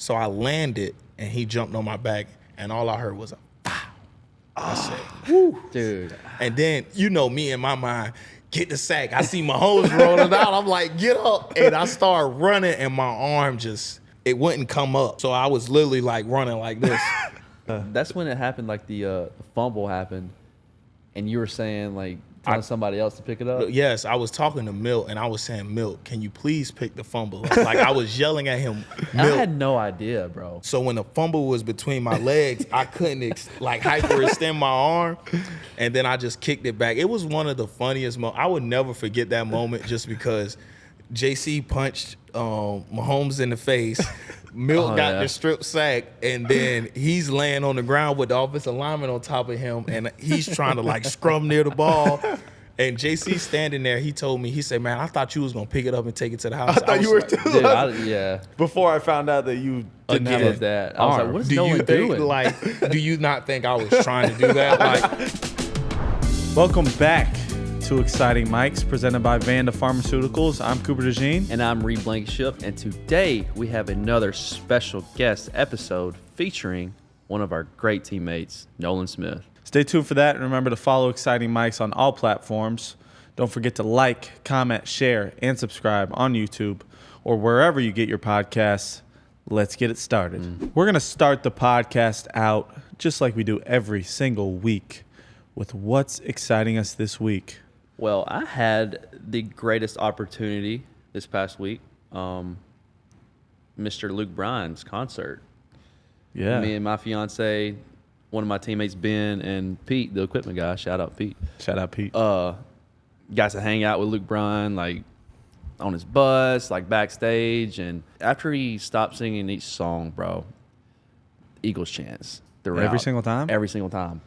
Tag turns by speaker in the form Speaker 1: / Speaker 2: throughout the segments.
Speaker 1: So I landed, and he jumped on my back, and all I heard was a pow. I said, whoo.
Speaker 2: Dude.
Speaker 1: And then, you know me in my mind, get the sack. I see Mahomes rolling out. I'm like, get up. And I start running, and my arm just, it wouldn't come up. So I was literally like running like this.
Speaker 2: That's when it happened, like the fumble happened, and you were saying, like, telling somebody else to pick it up?
Speaker 1: Yes, I was talking to Milt, and I was saying, Milt, can you please pick the fumble up? Like, I was yelling at him, Milt.
Speaker 2: I had no idea, bro.
Speaker 1: So when the fumble was between my legs, I couldn't hyperextend my arm, and then I just kicked it back. It was one of the funniest moments. I would never forget that moment just because JC punched Mahomes in the face. Milt got the strip sack, and then he's laying on the ground with the offensive lineman on top of him, and he's trying to like scrum near the ball. And JC standing there, he told me, he said, man, I thought you was going to pick it up and take it to the house.
Speaker 3: I thought you were too.
Speaker 2: Dude, yeah.
Speaker 3: Before I found out that you didn't have
Speaker 2: that. I was like, what is Nolan doing?
Speaker 1: Like, do you not think I was trying to do that? Like,
Speaker 3: Welcome back to Exciting Mics, presented by Vanda Pharmaceuticals. I'm Cooper DeJean.
Speaker 2: And I'm Reed Blankenship. And today we have another special guest episode featuring one of our great teammates, Nolan Smith.
Speaker 3: Stay tuned for that, and remember to follow Exciting Mics on all platforms. Don't forget to like, comment, share, and subscribe on YouTube or wherever you get your podcasts. Let's get it started. We're going to start the podcast out just like we do every single week with what's exciting us this week.
Speaker 2: Well, I had the greatest opportunity this past week. Mr. Luke Bryan's concert.
Speaker 3: Yeah.
Speaker 2: Me and my fiance, one of my teammates, Ben, and Pete, the equipment guy. Shout out Pete.
Speaker 3: Shout out Pete.
Speaker 2: Got to hang out with Luke Bryan, like on his bus, like backstage. And after he stopped singing each song, bro, Eagles chants.
Speaker 3: Every single time?
Speaker 2: Every single time.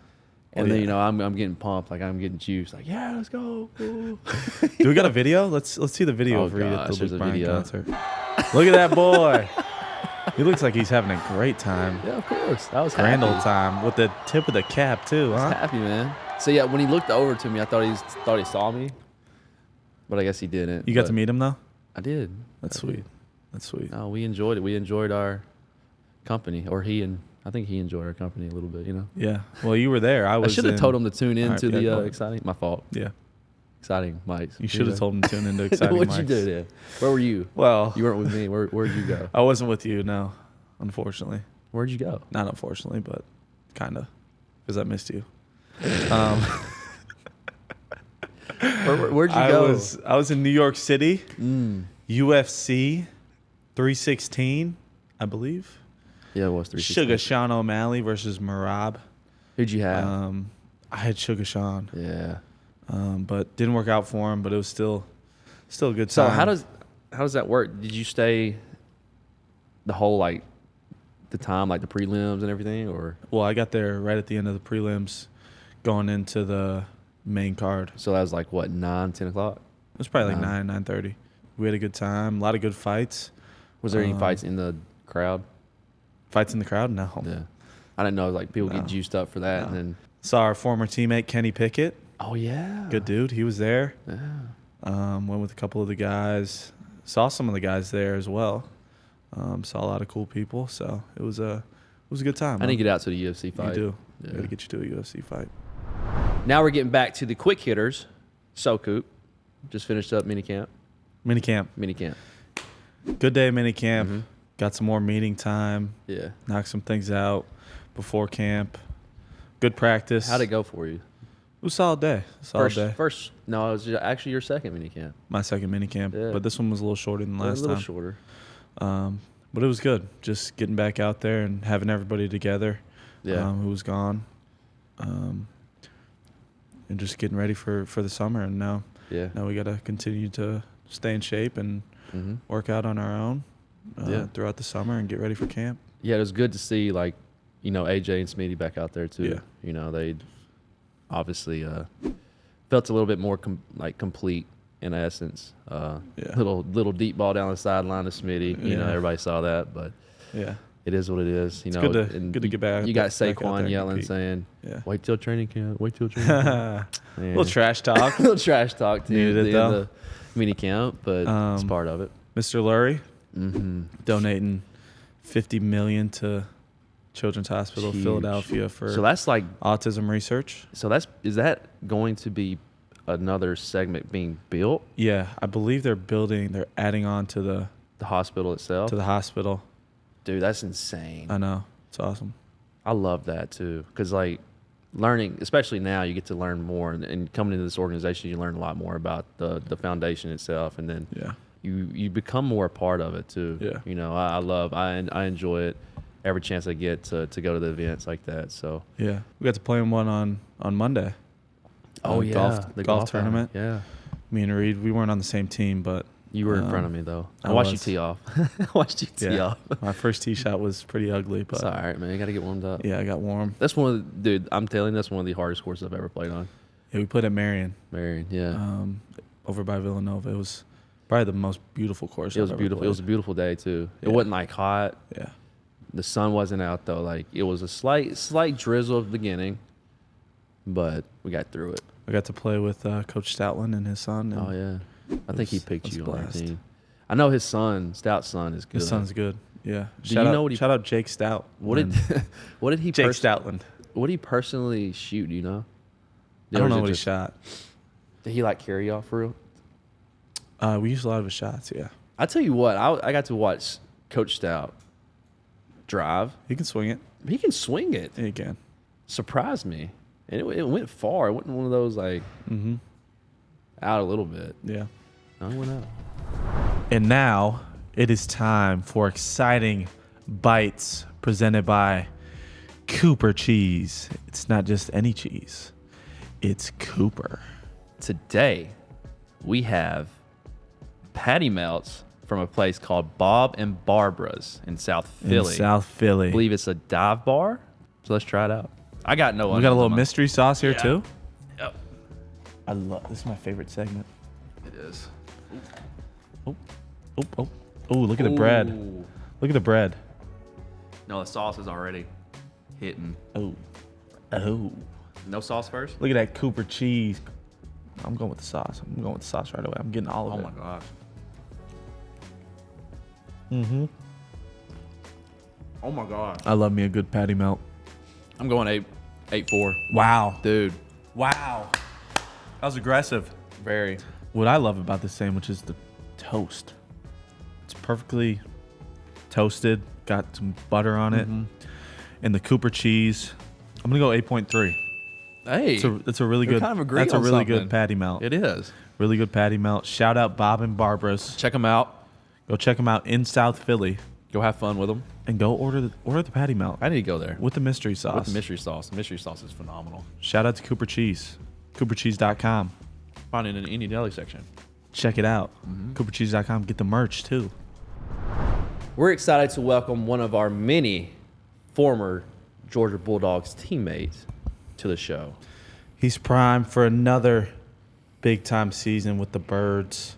Speaker 2: And then, you know, I'm getting pumped, like I'm getting juiced, like, yeah, let's go.
Speaker 3: Do we got a video? Let's see the video of Reed at the
Speaker 2: there's
Speaker 3: Luke
Speaker 2: a
Speaker 3: Bryan
Speaker 2: video.
Speaker 3: concert. Look at that boy. He looks like he's having a great time.
Speaker 2: Yeah, of course. I was
Speaker 3: Grand
Speaker 2: happy.
Speaker 3: old time with the tip of the cap too,
Speaker 2: I
Speaker 3: huh?
Speaker 2: was happy, man. So yeah, when he looked over to me, I thought he saw me, but I guess he didn't.
Speaker 3: You got to meet him though?
Speaker 2: I did.
Speaker 3: That's sweet. That's sweet.
Speaker 2: No, we enjoyed it. We enjoyed our company, or I think he enjoyed our company a little bit, you know.
Speaker 3: Yeah. Well, you were there. I
Speaker 2: should have told him to tune in
Speaker 3: All right,
Speaker 2: to
Speaker 3: yeah,
Speaker 2: the
Speaker 3: go ahead.
Speaker 2: exciting. My fault.
Speaker 3: Yeah.
Speaker 2: Exciting Mics.
Speaker 3: You should have told him to tune into Exciting
Speaker 2: What'd you
Speaker 3: Mics.
Speaker 2: do then? Where were you?
Speaker 3: Well,
Speaker 2: You weren't with me. Where'd you go?
Speaker 3: I wasn't with you, no. Unfortunately.
Speaker 2: Where'd you go?
Speaker 3: Not unfortunately, but kind of, because I missed you.
Speaker 2: Where'd you go?
Speaker 3: I was in New York City, UFC 316, I believe.
Speaker 2: Yeah, it was 316.
Speaker 3: Sugar Sean O'Malley versus Marab.
Speaker 2: Who'd you have?
Speaker 3: I had Sugar Sean,
Speaker 2: Yeah.
Speaker 3: but didn't work out for him. But it was still a good
Speaker 2: So
Speaker 3: time.
Speaker 2: how does that work? Did you stay the whole the time, like the prelims and everything, or?
Speaker 3: Well, I got there right at the end of the prelims, going into the main card.
Speaker 2: So that was like what, 9, 10 o'clock?
Speaker 3: It was probably like 9:30. We had a good time. A lot of good fights.
Speaker 2: Was there any fights in the crowd?
Speaker 3: Fights in the crowd? No.
Speaker 2: Yeah. I didn't know, like, people
Speaker 3: No.
Speaker 2: get juiced up for that.
Speaker 3: No.
Speaker 2: And then,
Speaker 3: Saw our former teammate Kenny Pickett.
Speaker 2: oh, yeah.
Speaker 3: Good dude. He was there.
Speaker 2: Yeah.
Speaker 3: Went with a couple of the guys. Saw some of the guys there as well. Saw a lot of cool people. So it was a good time.
Speaker 2: I didn't get out to the UFC fight.
Speaker 3: You do.
Speaker 2: Yeah.
Speaker 3: Got to get you to a UFC fight.
Speaker 2: Now we're getting back to the quick hitters. So, Coop, just finished up minicamp.
Speaker 3: Minicamp. Good day minicamp. Got some more meeting time.
Speaker 2: Yeah.
Speaker 3: Knocked some things out before camp. Good practice.
Speaker 2: How'd it go for you?
Speaker 3: It was a solid day.
Speaker 2: First, no, it was actually your second minicamp.
Speaker 3: My second minicamp.
Speaker 2: Yeah.
Speaker 3: But this one was a little shorter than last
Speaker 2: A little
Speaker 3: time.
Speaker 2: shorter.
Speaker 3: But it was good. Just getting back out there and having everybody together.
Speaker 2: Yeah.
Speaker 3: Who was gone. And just getting ready for the summer. And now we got to continue to stay in shape and work out on our own throughout the summer and get ready for camp.
Speaker 2: Yeah, it was good to see, like, you know, AJ and Smitty back out there too.
Speaker 3: Yeah.
Speaker 2: You know, they obviously felt a little bit more complete in essence. Little deep ball down the sideline to Smitty. You know, everybody saw that, but
Speaker 3: Yeah.
Speaker 2: it is what it is. You
Speaker 3: It's
Speaker 2: know,
Speaker 3: good to get back.
Speaker 2: You got
Speaker 3: back out there
Speaker 2: Saquon
Speaker 3: and
Speaker 2: yelling,
Speaker 3: compete.
Speaker 2: saying,
Speaker 3: Yeah.
Speaker 2: "Wait till training camp. Wait till training camp."
Speaker 3: A little trash talk.
Speaker 2: little trash talk to
Speaker 3: Needed
Speaker 2: the
Speaker 3: it,
Speaker 2: end
Speaker 3: though.
Speaker 2: of mini camp, but it's part of it.
Speaker 3: Mr. Lurie donating $50 million to Children's Hospital
Speaker 2: Huge.
Speaker 3: Philadelphia for
Speaker 2: So that's like
Speaker 3: autism research.
Speaker 2: So is that going to be another segment being built?
Speaker 3: Yeah, I believe they're adding on to the
Speaker 2: hospital itself?
Speaker 3: hospital.
Speaker 2: Dude, that's insane.
Speaker 3: I know. It's awesome.
Speaker 2: I love that too. Because like learning, especially now, you get to learn more. And coming into this organization, you learn a lot more about the foundation itself. And then you become more a part of it too.
Speaker 3: Yeah.
Speaker 2: You know, I enjoy it every chance I get to go to the events like that. So
Speaker 3: Yeah. We got to play in one on Monday. The golf tournament.
Speaker 2: Yeah.
Speaker 3: Me and Reed, we weren't on the same team, but
Speaker 2: You were in front of me though. I
Speaker 3: I
Speaker 2: watched you
Speaker 3: was.
Speaker 2: tee off. I watched you tee off.
Speaker 3: My first tee shot was pretty ugly, but
Speaker 2: It's all right, man. You got to get warmed up.
Speaker 3: yeah, I got warm.
Speaker 2: That's one of dude, I'm telling you, that's one of the hardest courses I've ever played on.
Speaker 3: Yeah, we played at Marion,
Speaker 2: Marion, yeah.
Speaker 3: over by Villanova. It was probably the most beautiful course.
Speaker 2: It was
Speaker 3: I've ever
Speaker 2: beautiful. It was a
Speaker 3: played.
Speaker 2: beautiful day too. It
Speaker 3: Yeah.
Speaker 2: wasn't like hot.
Speaker 3: Yeah.
Speaker 2: The sun wasn't out though. Like it was a slight drizzle at the beginning, but we got through it.
Speaker 3: I got to play with Coach Stoutland and his son. And
Speaker 2: Oh yeah. I think he picked
Speaker 3: was
Speaker 2: you
Speaker 3: a
Speaker 2: on the
Speaker 3: blast.
Speaker 2: team. I know his son, Stout's son, is good.
Speaker 3: His son's good. Yeah.
Speaker 2: Do you know what he-
Speaker 3: shout out Jake Stout.
Speaker 2: What did
Speaker 3: and
Speaker 2: what did he
Speaker 3: Jake
Speaker 2: pers-
Speaker 3: Stoutland?
Speaker 2: what did he personally shoot, do you know?
Speaker 3: I don't
Speaker 2: Or is
Speaker 3: know
Speaker 2: it
Speaker 3: what he
Speaker 2: just-
Speaker 3: shot.
Speaker 2: Did he like carry off for real?
Speaker 3: We used a lot of his shots. Yeah.
Speaker 2: I tell you what, I got to watch Coach Stout drive.
Speaker 3: He can swing it.
Speaker 2: He can swing it.
Speaker 3: Yeah, he can.
Speaker 2: Surprised me, and it went far. It wasn't one of those like
Speaker 3: Mm-hmm.
Speaker 2: out a little bit.
Speaker 3: Yeah.
Speaker 2: No, it went out.
Speaker 3: And now it is time for exciting bites presented by Cooper cheese. It's not just any cheese. It's Cooper.
Speaker 2: Today, we have patty melts from a place called Bob and Barbara's in South Philly.
Speaker 3: In South Philly.
Speaker 2: I believe it's a dive bar. So let's try it out. I got no.
Speaker 3: We got a little mystery sauce here
Speaker 2: Yeah.
Speaker 3: too.
Speaker 2: Yep,
Speaker 3: I love this. Is my favorite segment.
Speaker 2: it is.
Speaker 3: Oh, look at the bread.
Speaker 2: Ooh.
Speaker 3: Look at the bread.
Speaker 2: No, the sauce is already hitting.
Speaker 3: Oh.
Speaker 2: No sauce first.
Speaker 3: Look at that Cooper cheese. I'm going with the sauce. I'm going with the sauce right away. I'm getting all of
Speaker 2: Oh
Speaker 3: it.
Speaker 2: my gosh.
Speaker 3: Mm-hmm.
Speaker 2: Oh my gosh.
Speaker 3: I love me a good patty melt.
Speaker 2: I'm going 8-4.
Speaker 3: Wow.
Speaker 2: Dude,
Speaker 3: Wow. That was aggressive.
Speaker 2: very.
Speaker 3: What I love about this sandwich is the toast. It's perfectly toasted, got some butter on it, and the Cooper cheese. I'm gonna go 8.3.
Speaker 2: Hey,
Speaker 3: It's a really
Speaker 2: We're
Speaker 3: good.
Speaker 2: kind of agreeing
Speaker 3: That's a
Speaker 2: on
Speaker 3: really
Speaker 2: something.
Speaker 3: good patty melt.
Speaker 2: it is.
Speaker 3: Really good patty melt. Shout out Bob and Barbara's.
Speaker 2: Check them out.
Speaker 3: Go check them out in South Philly
Speaker 2: Go have fun with them.
Speaker 3: and go order the patty melt
Speaker 2: I need to go there.
Speaker 3: with the mystery sauce.
Speaker 2: With the mystery sauce. The mystery sauce is phenomenal.
Speaker 3: Shout out to Cooper Cheese. CooperCheese.com.
Speaker 2: Find it in the indie deli section.
Speaker 3: Check it out. CooperCheese.com. Get the merch too.
Speaker 2: We're excited to welcome one of our many former Georgia Bulldogs teammates to the show.
Speaker 3: He's primed for another big time season with the Birds.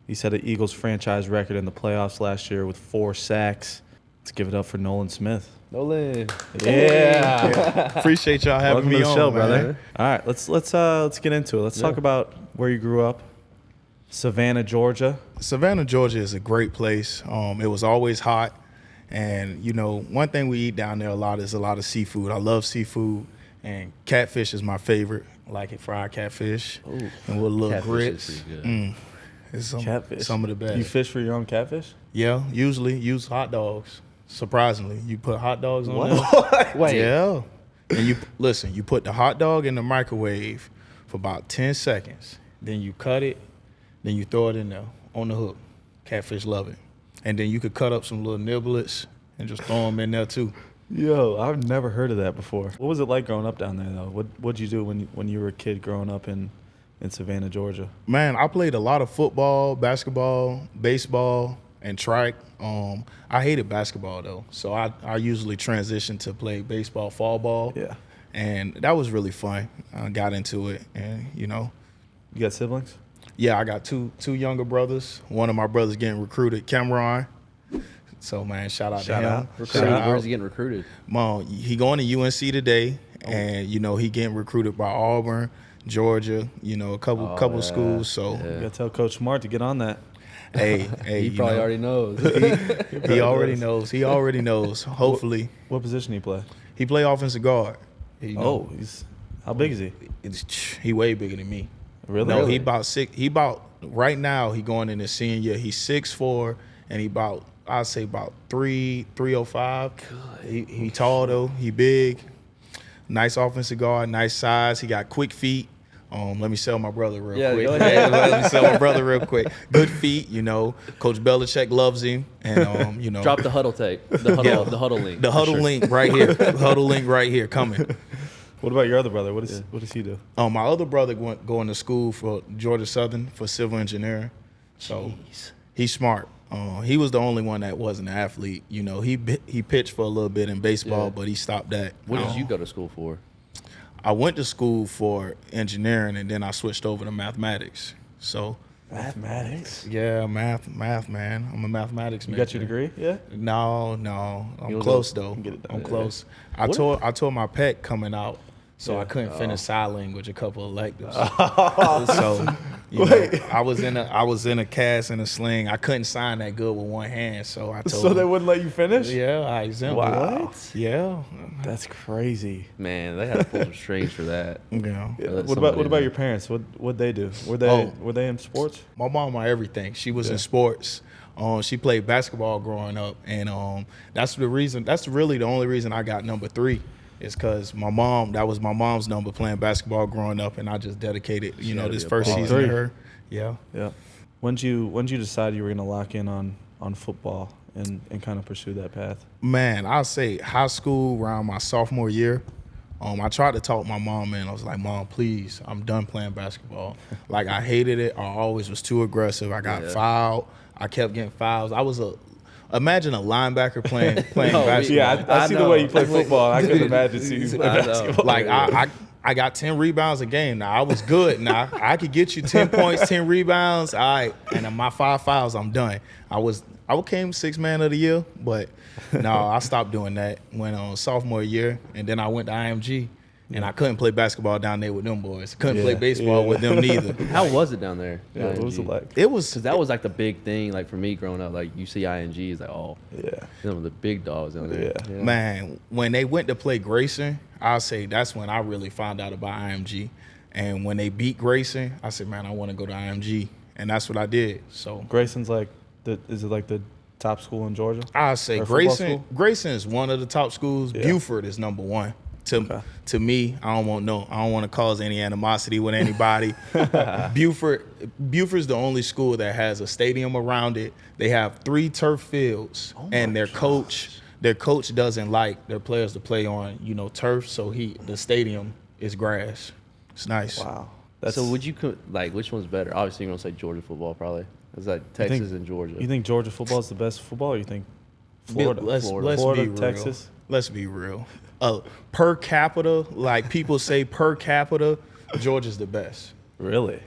Speaker 3: He set an Eagles franchise record in the playoffs last year with 4 sacks. Let's give it up for Nolan Smith.
Speaker 2: Nolan.
Speaker 3: Yeah.
Speaker 1: Appreciate y'all having
Speaker 3: Welcome
Speaker 1: me
Speaker 3: to the
Speaker 1: on,
Speaker 3: show,
Speaker 1: man.
Speaker 3: brother. All right, let's get into it. Let's talk about where you grew up. Savannah, Georgia.
Speaker 1: Savannah, Georgia is a great place. It was always hot. And, you know, one thing we eat down there a lot is a lot of seafood. I love seafood. And catfish is my favorite. I like it fried catfish.
Speaker 2: Ooh.
Speaker 1: And with a little
Speaker 2: Catfish
Speaker 1: grits.
Speaker 2: is pretty good.
Speaker 1: It's
Speaker 3: Catfish.
Speaker 1: some of the best.
Speaker 3: You fish for your own catfish?
Speaker 1: Yeah, usually use hot dogs. Surprisingly, you put hot dogs on there.
Speaker 2: Wait.
Speaker 1: Yeah. And you put the hot dog in the microwave for about 10 seconds. Then you cut it. Then you throw it in there on the hook. Catfish love it. And then you could cut up some little niblets and just throw them in there too.
Speaker 3: Yo, I've never heard of that before. What was it like growing up down there, though? What'd you do when you were a kid growing up in Savannah, Georgia?
Speaker 1: Man, I played a lot of football, basketball, baseball, and track. I hated basketball though, so I usually transitioned to play baseball, fall ball.
Speaker 3: Yeah.
Speaker 1: And that was really fun. I got into it, and you know,
Speaker 3: You got siblings?
Speaker 1: yeah, I got two younger brothers. One of my brothers getting recruited, Cameron. So man, shout out
Speaker 3: Shout
Speaker 1: to him.
Speaker 3: out.
Speaker 1: Shout
Speaker 2: Where's
Speaker 1: out.
Speaker 2: he getting recruited?
Speaker 1: Mom, he going to UNC today, and you know he getting recruited by Auburn, Georgia. You know, a couple
Speaker 2: yeah.
Speaker 1: schools. So
Speaker 3: You got to tell Coach Smart to get on that.
Speaker 1: Hey,
Speaker 2: He probably already knows.
Speaker 1: He already knows. He already knows. Hopefully,
Speaker 3: What position he play?
Speaker 1: he play offensive guard. You know,
Speaker 3: How big is he?
Speaker 1: he way bigger than me.
Speaker 3: Really?
Speaker 1: No, he about 6. He about right now. He going in his senior year. He's 6'4", and he about I'd say about 305. He tall though. He big. Nice offensive guard. Nice size. He got quick feet. Let me sell my brother real quick.
Speaker 2: Go ahead.
Speaker 1: Let me sell my brother real quick. Good feet, you know. Coach Belichick loves him, and you know.
Speaker 2: Drop the huddle tape. The huddle link.
Speaker 1: The huddle link right here. Huddle link right here coming.
Speaker 3: What about your other brother? What does he do?
Speaker 1: My other brother going to school for Georgia Southern for civil engineering. So he's smart. He was the only one that wasn't an athlete. You know, he pitched for a little bit in baseball, but he stopped that.
Speaker 2: What did you go to school for?
Speaker 1: I went to school for engineering, and then I switched over to mathematics. So
Speaker 3: Mathematics.
Speaker 1: yeah, math, man. I'm a mathematics major.
Speaker 3: You got your degree? Yeah.
Speaker 1: No, I'm close though. I'm close. I tore my pec coming out, so I couldn't finish sign language, a couple of electives. So you know, I was in a cast and a sling. I couldn't sign that good with one hand, so I told
Speaker 3: So they wouldn't let you finish?
Speaker 1: yeah, I exempted.
Speaker 3: Wow.
Speaker 1: What? Yeah.
Speaker 3: That's crazy.
Speaker 2: Man, they had to pull some strings for that.
Speaker 1: Yeah.
Speaker 3: What about your parents? What'd they do? Were they in sports?
Speaker 1: My mom on everything. She was in sports. She played basketball growing up, and that's really the only reason I got number 3 is because that was my mom's number playing basketball growing up, and I just dedicated, this first season to her. Yeah.
Speaker 3: Yeah. When'd you decide you were gonna lock in on football and kind of pursue that path?
Speaker 1: Man, I'll say high school around my sophomore year. I tried to talk my mom in. I was like, Mom, please, I'm done playing basketball. Like, I hated it. I always was too aggressive. I got fouled. I kept getting fouls. Imagine a linebacker playing basketball.
Speaker 3: Yeah, I see the way you play football. I couldn't imagine seeing you play basketball.
Speaker 1: Like, I got 10 rebounds a game. Now, I was good. Now, I could get you 10 points, 10 rebounds. All right. And my 5 fouls, I'm done. I became 6th man of the year, but no, I stopped doing that when sophomore year, and then I went to IMG, and I couldn't play basketball down there with them boys. Couldn't play baseball with them neither.
Speaker 2: How was it down there?
Speaker 3: Yeah, what was it like?
Speaker 1: It was
Speaker 2: because that was like the big thing. Like for me growing up, like you see ING is like,
Speaker 3: yeah,
Speaker 2: them are the big dogs down there.
Speaker 3: Yeah.
Speaker 1: Man, when they went to play Grayson, I'll say that's when I really found out about IMG. And when they beat Grayson, I said, man, I want to go to IMG, and that's what I did. So
Speaker 3: Grayson's like is it like the top school in Georgia?
Speaker 1: I say Grayson is one of the top schools. Yeah. Buford is number 1. To me, I don't want to cause any animosity with anybody. Buford's the only school that has a stadium around it. They have 3 turf fields, and their coach doesn't like their players to play on turf, so the stadium is grass. It's nice.
Speaker 3: Wow.
Speaker 2: So would you which one's better? Obviously, you're gonna say Georgia football probably. It's like Texas and Georgia.
Speaker 3: You think Georgia football is the best football, or you think Florida?
Speaker 1: Let's
Speaker 3: Florida,
Speaker 1: be real.
Speaker 3: Texas.
Speaker 1: Let's be real. Per capita, like people say per capita, Georgia's the best.
Speaker 3: Really?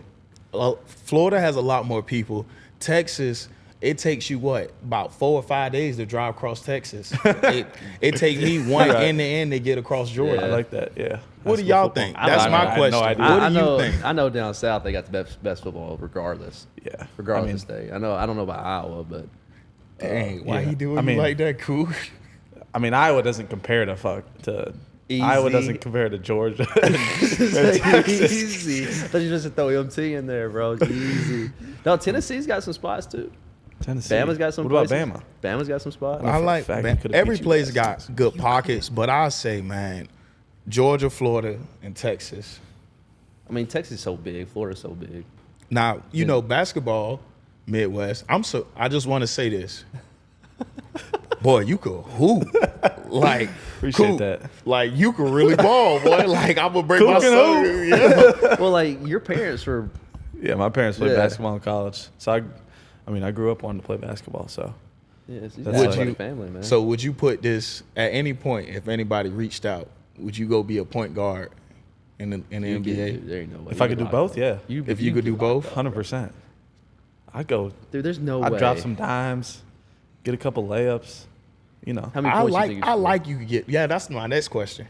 Speaker 1: Florida has a lot more people. Texas, it takes you about 4 or 5 days to drive across Texas. it takes me one end to end to get across Georgia.
Speaker 3: Yeah. I like that. Yeah.
Speaker 1: What do y'all think? That's my question.
Speaker 3: No idea.
Speaker 1: What do you think?
Speaker 2: I know down south they got the best football regardless.
Speaker 3: Yeah.
Speaker 2: Regardless of state. I don't know about Iowa, but
Speaker 1: dang, why you doing me like that, Coop?
Speaker 3: I mean, Iowa doesn't compare to
Speaker 2: Easy.
Speaker 3: Iowa doesn't compare to Georgia.
Speaker 2: Easy. I thought you just throw MT in there, bro. Easy. No, Tennessee's got some spots too.
Speaker 3: Tennessee.
Speaker 2: Bama's got some.
Speaker 3: What
Speaker 2: places.
Speaker 3: about Bama?
Speaker 2: Bama's got some spots.
Speaker 1: I like every place got good pockets, but I say, man, Georgia, Florida, and Texas.
Speaker 2: I mean, Texas is so big. Florida's so big.
Speaker 1: Now, basketball, Midwest. I just want to say this. Boy, you could hoop. Like,
Speaker 3: appreciate
Speaker 1: Coop,
Speaker 3: that.
Speaker 1: Like, you could really ball, boy. Like, I'm going to break
Speaker 3: Coop
Speaker 1: my son. Yeah.
Speaker 2: Well, like, your parents were.
Speaker 3: Yeah, my parents played basketball in college. So, I grew up wanting to play basketball, so.
Speaker 2: Yeah, it's
Speaker 1: a
Speaker 2: family, man.
Speaker 1: So, would you put this, at any point, if anybody reached out, would you go be a point guard in the NBA?
Speaker 2: There ain't no way.
Speaker 3: If I could do both, yeah.
Speaker 1: If you could do both?
Speaker 3: 100%. I'd go.
Speaker 2: Dude, there's no way.
Speaker 3: I'd drop some dimes, get a couple layups.
Speaker 2: How many points do you think
Speaker 1: you could get. Yeah, that's my next question.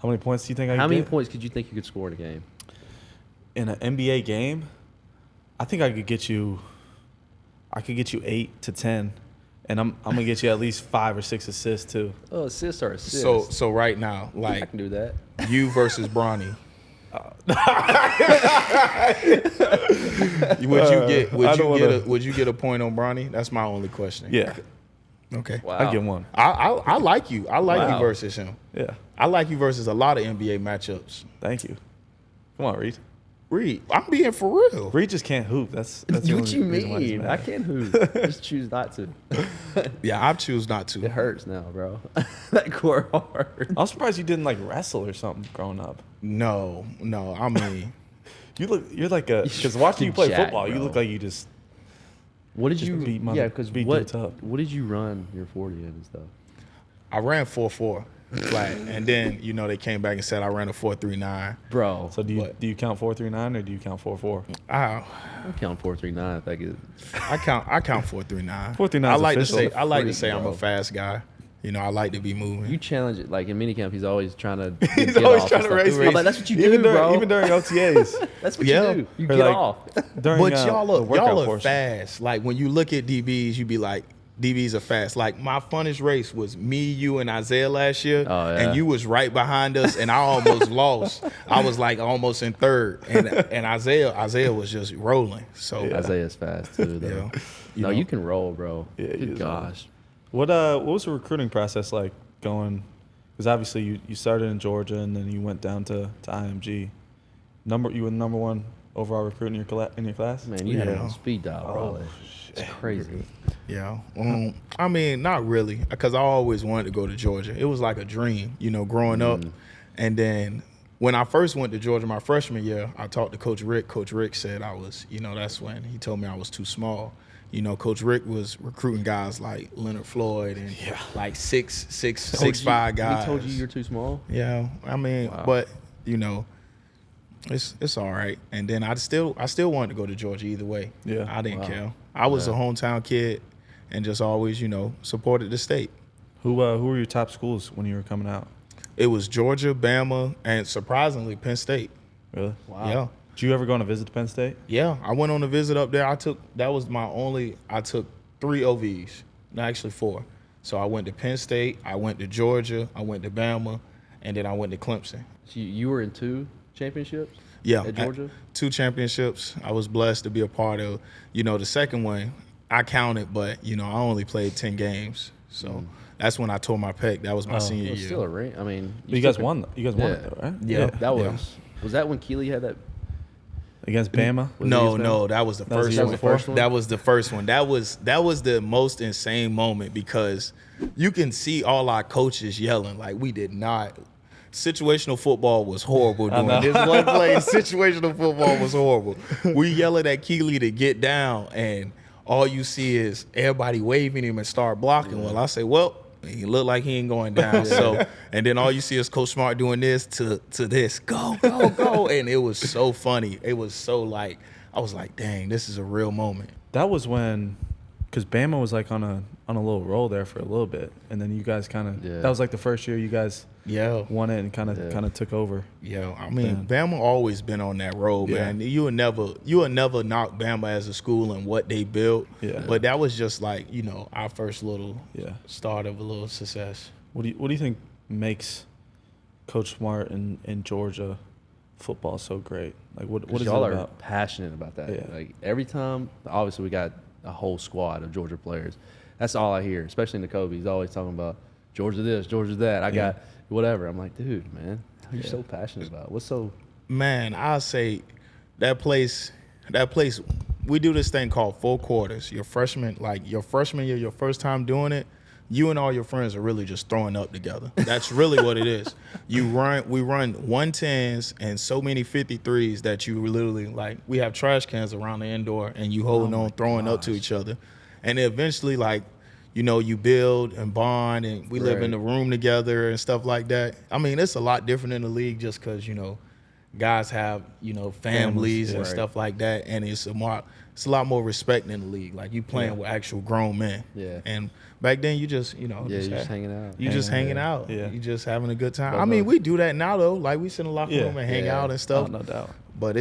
Speaker 3: How many points do you think I could get?
Speaker 2: How many points could you think you could score in a game?
Speaker 3: In an NBA game, I think I could get you I could get you 8 to 10, and I'm gonna get you at least 5 or 6 assists too.
Speaker 2: Oh, assists are assists.
Speaker 1: So right now,
Speaker 2: I
Speaker 1: like
Speaker 2: can do that.
Speaker 1: you versus Bronny. Would you get a point on Bronny? That's my only question.
Speaker 3: Yeah,
Speaker 1: Okay.
Speaker 2: Wow.
Speaker 3: I get one.
Speaker 1: I like you. I like you
Speaker 2: Wow.
Speaker 1: versus him.
Speaker 3: Yeah,
Speaker 1: I like you versus a lot of NBA matchups.
Speaker 3: thank you. Come on, Reed.
Speaker 1: Reed, I'm being for real.
Speaker 3: Reed just can't hoop. That's the
Speaker 2: What
Speaker 3: only
Speaker 2: you
Speaker 3: reason why he's
Speaker 2: mean?
Speaker 3: mad.
Speaker 2: I can't hoop. Just choose not to.
Speaker 1: Yeah, I choose not
Speaker 2: It
Speaker 1: to.
Speaker 2: hurts now, bro. That core hard.
Speaker 3: I'm surprised you didn't like wrestle or something growing up.
Speaker 1: No. I mean,
Speaker 3: You're like a because watching you play
Speaker 2: Jack,
Speaker 3: football, you
Speaker 2: bro.
Speaker 3: look like you just
Speaker 2: What did
Speaker 3: Just
Speaker 2: you?
Speaker 3: beat
Speaker 2: Yeah, because
Speaker 3: beat
Speaker 2: what?
Speaker 3: dudes up.
Speaker 2: What did you run your 40 in and stuff?
Speaker 1: I ran 4.4 flat, and then they came back and said I ran a 4.39.
Speaker 2: Bro,
Speaker 3: so.
Speaker 1: What?
Speaker 3: Do you count 4.39 or do you count 4.4?
Speaker 1: I
Speaker 2: I'm counting 4.39. I think it.
Speaker 1: count 4.39.
Speaker 3: 4.39
Speaker 1: I
Speaker 3: is
Speaker 1: like
Speaker 3: official.
Speaker 1: to say
Speaker 2: Freak,
Speaker 1: I'm
Speaker 2: bro.
Speaker 1: a fast guy. I like to be moving.
Speaker 2: You challenge it like in minicamp. He's always trying to.
Speaker 3: He's
Speaker 2: get
Speaker 3: always
Speaker 2: off
Speaker 3: trying
Speaker 2: and
Speaker 3: to
Speaker 2: stuff.
Speaker 3: race me.
Speaker 2: I'm like, that's what you do,
Speaker 3: Even
Speaker 2: bro.
Speaker 3: Even during OTAs.
Speaker 2: That's what
Speaker 1: Yeah.
Speaker 2: you do. You
Speaker 3: Or
Speaker 2: get
Speaker 3: like-
Speaker 2: off.
Speaker 3: During,
Speaker 1: But
Speaker 3: the
Speaker 1: y'all
Speaker 3: workout
Speaker 1: are
Speaker 3: portion.
Speaker 1: fast. Like when you look at DBs, you be like, DBs are fast. Like my funnest race was me, you, and Isaiah last year,
Speaker 2: Oh, yeah.
Speaker 1: and you was right behind us, and I almost lost. I was like almost in third, and Isaiah was just rolling. So
Speaker 2: Isaiah's fast too, though.
Speaker 1: Yeah.
Speaker 2: You can roll, bro.
Speaker 3: Yeah, he
Speaker 2: Good
Speaker 3: is,
Speaker 2: gosh.
Speaker 3: What was the recruiting process like going? Because obviously you started in Georgia and then you went down to IMG. You were number one overall recruit in your class.
Speaker 2: Man, you had it
Speaker 1: Yeah.
Speaker 2: on speed dial, bro. It's crazy.
Speaker 1: Yeah. I mean, not really, because I always wanted to go to Georgia. It was like a dream, growing up. And then when I first went to Georgia my freshman year, I talked to Coach Rick. Coach Rick said I was, that's when he told me I was too small. Coach Rick was recruiting guys like Leonard Floyd and like 6'5" guys.
Speaker 2: He told you you're too small?
Speaker 1: Yeah. I mean,
Speaker 2: Wow.
Speaker 1: but it's all right. And then I still wanted to go to Georgia either way.
Speaker 3: Yeah.
Speaker 1: I didn't
Speaker 2: Wow.
Speaker 1: care. I was a hometown kid and just always, supported the state.
Speaker 3: Who were your top schools when you were coming out?
Speaker 1: It was Georgia, Bama, and surprisingly Penn State.
Speaker 3: Really?
Speaker 2: Wow.
Speaker 1: Yeah.
Speaker 3: Did you ever go on a visit to Penn State?
Speaker 1: Yeah. I went on a visit up there. I took 3 OVs. No, actually 4. So I went to Penn State, I went to Georgia, I went to Bama, and then I went to Clemson.
Speaker 2: So you were in 2 championships?
Speaker 1: Yeah,
Speaker 2: At Georgia?
Speaker 1: 2 championships. I was blessed to be a part of. The second one, I counted, but I only played 10 games. So that's when I tore my pec. That was my senior
Speaker 2: It was
Speaker 1: year.
Speaker 2: still a ring. I mean,
Speaker 3: You guys won. You guys won it though, right?
Speaker 1: Yeah.
Speaker 2: That was that when Keeley had that?
Speaker 3: Against Bama.
Speaker 2: Was it
Speaker 1: No,
Speaker 2: against
Speaker 1: no, that was the
Speaker 3: That was
Speaker 1: first
Speaker 3: the
Speaker 1: one.
Speaker 3: year before?
Speaker 1: That was the first one. That was the most insane moment because you can see all our coaches yelling like we did not. Situational football was horrible during this one play. Situational football was horrible. We yelling at Keeley to get down, and all you see is everybody waving him and start blocking. Well, I say, well, he looked like he ain't going down. So, and then all you see is Coach Smart doing this to this, go, and it was so funny. It was so like I was like, dang, this is a real moment.
Speaker 3: That was when, because Bama was like on a little roll there for a little bit, and then you guys kind of that was like the first year you guys won it and kind of took over.
Speaker 1: Yeah, I mean, Bama always been on that road, man. You would never knock Bama as a school and what they built.
Speaker 3: Yeah.
Speaker 1: But that was just like our first little start of a little success.
Speaker 3: What do you think makes Coach Smart and Georgia football so great? Like what is it
Speaker 2: y'all
Speaker 3: about?
Speaker 2: are passionate about that.
Speaker 3: Yeah.
Speaker 2: Like every time, obviously we got a whole squad of Georgia players. That's all I hear, especially in the Kobe. He's always talking about Georgia this, Georgia that. I got whatever. I'm like, dude, man, what are you so passionate about? What's so?
Speaker 1: Man, I say that place. We do this thing called 4 quarters. Your freshman year, your first time doing it. You and all your friends are really just throwing up together. That's really what it is. We run 110s and so many 53s that you literally like. We have trash cans around the indoor, and you holding on, throwing up to each other, and eventually, like, you build and bond, and we live in the room together and stuff like that. I mean, it's a lot different in the league just because guys have families and stuff like that, and it's a lot more respect in the league. Like you playing with actual grown men.
Speaker 2: Yeah.
Speaker 1: And back then you just
Speaker 2: You're just hanging out.
Speaker 1: You just hanging out.
Speaker 3: Yeah.
Speaker 1: You just having a good time.
Speaker 2: But
Speaker 1: I mean, we do that now though. Like we sit in the locker room and hang out and stuff.
Speaker 3: Oh, no doubt.
Speaker 1: But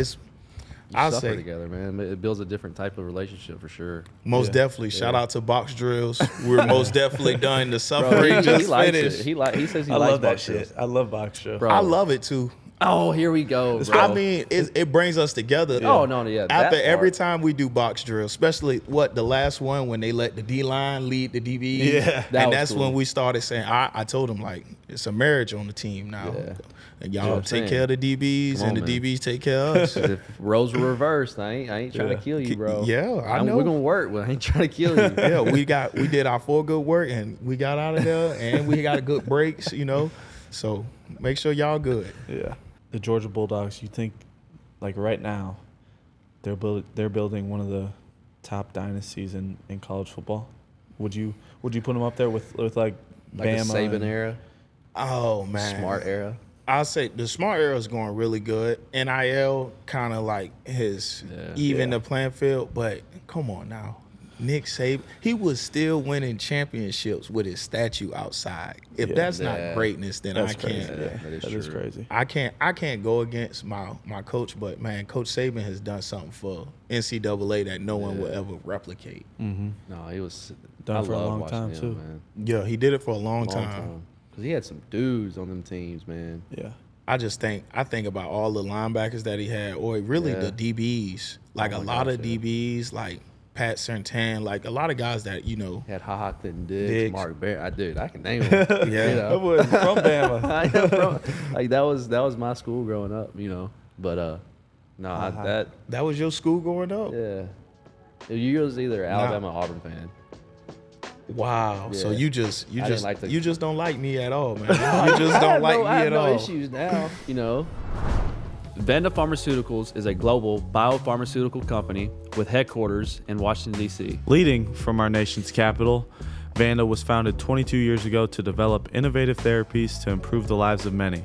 Speaker 1: I
Speaker 2: suffer
Speaker 1: say
Speaker 2: together, man. It builds a different type of relationship for sure.
Speaker 1: most definitely. Shout out to box drills. We're most definitely done. The suffering
Speaker 2: he
Speaker 1: just
Speaker 2: likes
Speaker 1: finished.
Speaker 2: it. He says he
Speaker 3: I
Speaker 2: likes
Speaker 3: love that
Speaker 2: box drills.
Speaker 3: shit. I love box drill.
Speaker 2: Bro.
Speaker 1: I love it too.
Speaker 2: Oh, here we go, bro.
Speaker 1: I mean, it brings us together.
Speaker 2: Oh, no, yeah.
Speaker 1: After
Speaker 2: that
Speaker 1: every
Speaker 2: part.
Speaker 1: time we do box drill, especially the last one when they let the D line lead the DBs.
Speaker 3: Yeah.
Speaker 2: That
Speaker 1: And
Speaker 2: was
Speaker 1: that's
Speaker 2: cool.
Speaker 1: when we started saying, I told them, like, it's a marriage on the team now.
Speaker 2: Yeah.
Speaker 1: And y'all
Speaker 2: I'm
Speaker 1: take
Speaker 2: saying.
Speaker 1: care of the DBs
Speaker 2: Come
Speaker 1: and
Speaker 2: on,
Speaker 1: the
Speaker 2: man.
Speaker 1: DBs take care of us.
Speaker 2: If roles were reversed, I ain't trying to kill you, bro.
Speaker 1: Yeah, I know.
Speaker 2: We're gonna work, but I ain't trying to kill you.
Speaker 1: Yeah, we did our full good work and we got out of there and we got good breaks, So make sure y'all good.
Speaker 3: Yeah. The Georgia Bulldogs, you think, like right now, they're building one of the top dynasties in college football? Would you put them up there with like
Speaker 2: Like
Speaker 3: Bama?
Speaker 2: the Saban era,
Speaker 1: Oh man.
Speaker 2: smart era.
Speaker 1: I'll say the smart era is going really good. NIL kind of like his even the playing field, but come on now. Nick Saban, he was still winning championships with his statue outside. If that's not greatness, then
Speaker 3: That's
Speaker 1: I
Speaker 3: crazy.
Speaker 1: can't.
Speaker 3: Yeah, that is crazy.
Speaker 1: I can't go against my coach, but man, Coach Saban has done something for NCAA that no one will ever replicate.
Speaker 3: Mm-hmm.
Speaker 2: No, he was
Speaker 3: Done
Speaker 2: I
Speaker 3: for a
Speaker 2: loved
Speaker 3: long
Speaker 2: watching
Speaker 3: time,
Speaker 2: him,
Speaker 3: too.
Speaker 2: Man.
Speaker 1: Yeah, he did it for a long time.
Speaker 2: Because he had some dudes on them teams, man.
Speaker 3: Yeah.
Speaker 1: I think about all the linebackers that he had, or really the DBs. Like a lot of DBs, like Pat Surtain, like a lot of guys that
Speaker 2: Had Ha Clinton Diggs,
Speaker 1: Diggs.
Speaker 2: Mark Barrett. I can name them.
Speaker 1: Yeah.
Speaker 3: That was from Bama.
Speaker 2: I am like that was my school growing up, But that
Speaker 1: That was your school growing up.
Speaker 2: yeah. You was either Alabama or Auburn fan.
Speaker 1: Wow. So
Speaker 2: Yeah.
Speaker 1: you just
Speaker 2: didn't like the-
Speaker 1: you just don't like me at all, man. You just don't like me
Speaker 2: I have
Speaker 1: at
Speaker 2: no
Speaker 1: all.
Speaker 2: issues now, Vanda Pharmaceuticals is a global biopharmaceutical company with headquarters in Washington, D.C.
Speaker 3: Leading from our nation's capital, Vanda was founded 22 years ago to develop innovative therapies to improve the lives of many,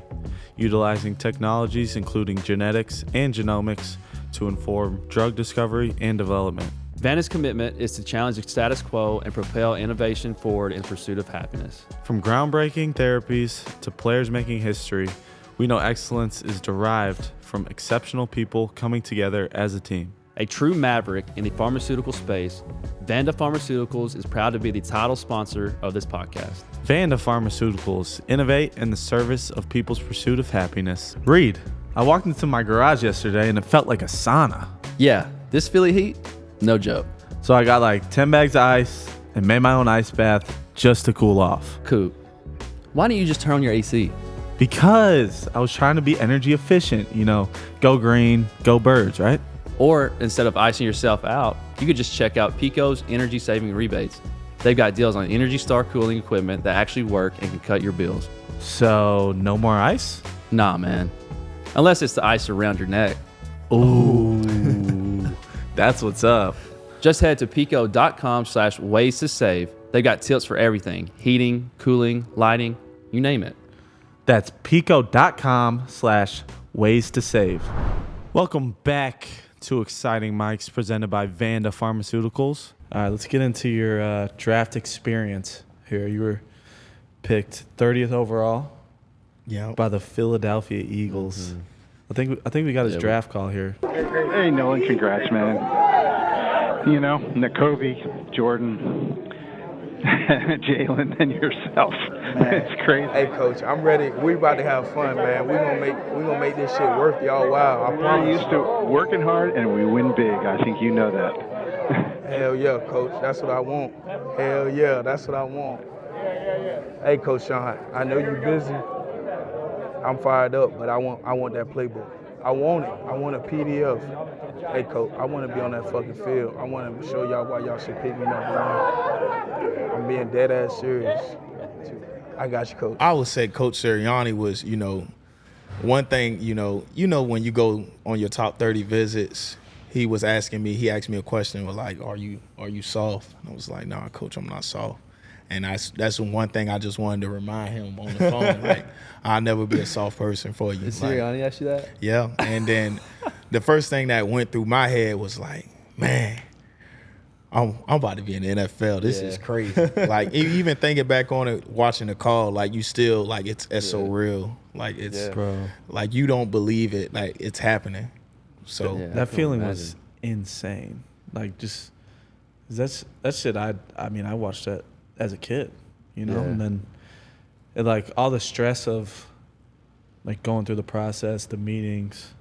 Speaker 3: utilizing technologies including genetics and genomics to inform drug discovery and development.
Speaker 2: Vanda's commitment is to challenge the status quo and propel innovation forward in pursuit of happiness.
Speaker 3: From groundbreaking therapies to players making history, we know excellence is derived from exceptional people coming together as a team.
Speaker 2: A true maverick in the pharmaceutical space, Vanda Pharmaceuticals is proud to be the title sponsor of this podcast.
Speaker 3: Vanda Pharmaceuticals innovate in the service of people's pursuit of happiness. Reed, I walked into my garage yesterday and it felt like a sauna.
Speaker 2: Yeah, this Philly heat, no joke.
Speaker 3: So I got like 10 bags of ice and made my own ice bath just to cool off.
Speaker 2: Coop, why don't you just turn on your AC?
Speaker 3: Because I was trying to be energy efficient, go green, go birds, right?
Speaker 2: Or instead of icing yourself out, you could just check out Pico's energy saving rebates. They've got deals on Energy Star cooling equipment that actually work and can cut your bills.
Speaker 3: So no more ice?
Speaker 2: Nah, man. Unless it's the ice around your neck.
Speaker 3: Ooh, that's what's up.
Speaker 2: Just head to pico.com/ways to save. They got tips for everything: heating, cooling, lighting, you name it.
Speaker 3: That's pico.com/ways to save. Welcome back to Exciting Mics presented by Vanda Pharmaceuticals. All right, let's get into your draft experience here. You were picked 30th overall by the Philadelphia Eagles. I think we got his draft call here.
Speaker 4: Hey, Nolan, congrats, man. Nakobe, Jordan, Jalen, and yourself. It's crazy.
Speaker 1: Hey, Coach, I'm ready. We about to have fun, man. We gonna make this shit worth y'all while. I
Speaker 4: We're
Speaker 1: promise.
Speaker 4: used to working hard, and we win big. I think you know that.
Speaker 1: Hell yeah, Coach. That's what I want. Hell yeah, that's what I want. Hey, Coach Sean, I know you're busy. I'm fired up, but I want that playbook. I want it. I want a PDF. Hey, Coach, I want to be on that fucking field. I want to show y'all why y'all should pick me number one. I'm being dead ass serious. I got you, Coach. I would say Coach Sirianni was, one thing, when you go on your top 30 visits, he asked me a question like, are you soft? And I was like, nah, Coach, I'm not soft. And that's one thing I just wanted to remind him on the phone. Like, I'll never be a soft person for you.
Speaker 2: Did Sirianni ask you that?
Speaker 1: Yeah. And then the first thing that went through my head was like, man, I'm about to be in the NFL. This is crazy. Like, even thinking back on it, watching the call, like, you still, like, it's so real. Like, it's,
Speaker 3: Bro.
Speaker 1: like, you don't believe it. Like, it's happening. So
Speaker 2: Yeah. I
Speaker 3: That
Speaker 2: can
Speaker 3: feeling was
Speaker 2: imagine.
Speaker 3: insane. Like, just that shit. I mean, I watched that as a kid, you know,
Speaker 2: Yeah.
Speaker 3: and then like all the stress of like going through the process, the meetings,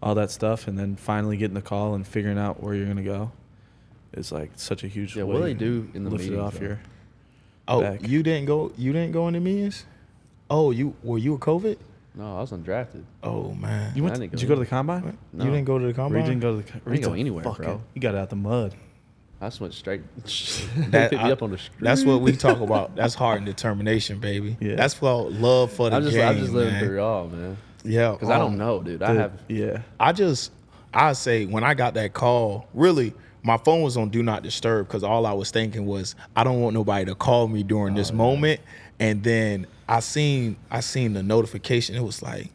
Speaker 3: all that stuff, and then finally getting the call and figuring out where you're gonna go is like such a huge.
Speaker 2: Yeah, what do they do in the
Speaker 3: lift it
Speaker 2: meetings,
Speaker 3: off
Speaker 2: though?
Speaker 3: your
Speaker 1: oh,
Speaker 3: back.
Speaker 1: you didn't go in the meetings? Oh, were you a COVID?
Speaker 2: No, I was undrafted.
Speaker 1: Oh man.
Speaker 3: You
Speaker 2: I
Speaker 3: went?
Speaker 2: didn't
Speaker 3: Did
Speaker 2: go
Speaker 3: you go to
Speaker 2: either.
Speaker 3: the combine?
Speaker 2: No.
Speaker 1: You didn't go to the combine?
Speaker 3: Reed didn't go to the.
Speaker 2: I didn't go anywhere,
Speaker 3: fuck
Speaker 2: bro.
Speaker 3: it. You got out the mud.
Speaker 2: I just went straight.
Speaker 1: That-
Speaker 2: Picked me
Speaker 1: I-
Speaker 2: up on the street.
Speaker 1: That's what we talk about. That's heart and determination, baby.
Speaker 3: Yeah.
Speaker 1: That's called love for the
Speaker 2: I'm just
Speaker 1: game,
Speaker 2: living
Speaker 1: man.
Speaker 2: through it all, man.
Speaker 1: Yeah,
Speaker 2: Because I don't know, dude. I
Speaker 3: Dude,
Speaker 2: have.
Speaker 3: Yeah.
Speaker 1: I say when I got that call, really, my phone was on do not disturb because all I was thinking was I don't want nobody to call me during this moment. And then I seen the notification. It was like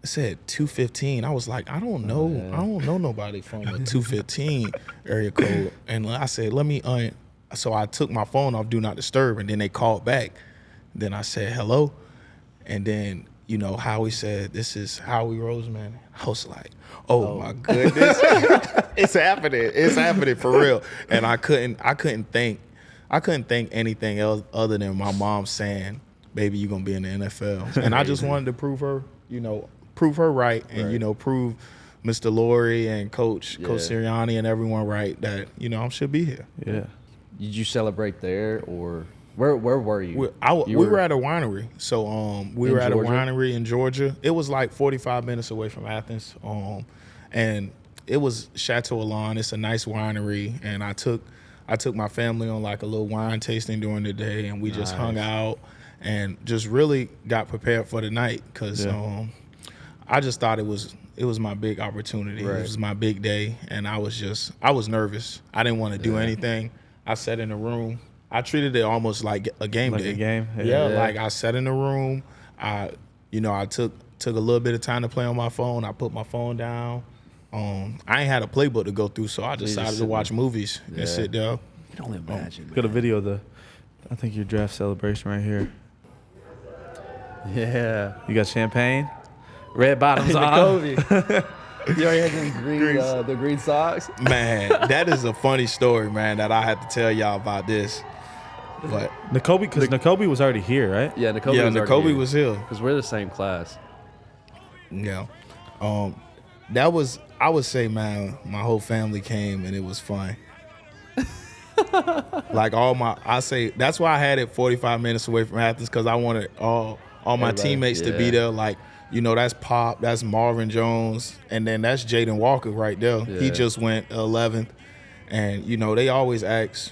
Speaker 1: it said 215. I was like, I don't know nobody from a 215 area code. And I said, let me so I took my phone off do not disturb, and then they called back. Then I said hello, and then you know Howie said this is Howie Roseman. I was like, oh my goodness, it's happening for real. And I couldn't think anything else other than my mom saying, baby, you're gonna be in the NFL. And I just wanted to prove her right, and prove Mr. Laurie and Coach Sirianni and everyone right that I should be here.
Speaker 3: Yeah.
Speaker 2: Did you celebrate there or where were you?
Speaker 1: We were at a winery. So we were at
Speaker 2: Georgia?
Speaker 1: a winery in Georgia. It was like 45 minutes away from Athens. And it was Chateau Alon. It's a nice winery. And I took my family on like a little wine tasting during the day, and we just hung out and just really got prepared for the night because I just thought it was my big opportunity.
Speaker 2: Right.
Speaker 1: It was my big day, and I was nervous. I didn't want to do anything. I sat in the room. I treated it almost like a game
Speaker 3: Like
Speaker 1: day.
Speaker 3: a game?
Speaker 1: Yeah,
Speaker 2: Yeah.
Speaker 1: like I sat in the room. I took a little bit of time to play on my phone. I put my phone down. I ain't had a playbook to go through, so I decided to watch movies and sit there.
Speaker 2: You can only imagine.
Speaker 3: Got a video of I think your draft celebration right here.
Speaker 2: Yeah.
Speaker 3: You got champagne? Red bottoms on.
Speaker 2: Kobe. You already had the green socks?
Speaker 1: Man, that is a funny story, man, that I had to tell y'all about this. But
Speaker 3: Because Nakobe was already here, right?
Speaker 2: Yeah, Nakobe
Speaker 1: was here.
Speaker 2: Because we're the same class.
Speaker 1: Yeah. That was, I would say, man, my whole family came and it was fun. Like that's why I had it 45 minutes away from Athens, because I wanted all my
Speaker 2: Everybody,
Speaker 1: teammates to be there. Like, that's Pop, that's Marvin Jones, and then that's Jaden Walker right there.
Speaker 2: Yeah.
Speaker 1: He just went 11th. And, they always ask,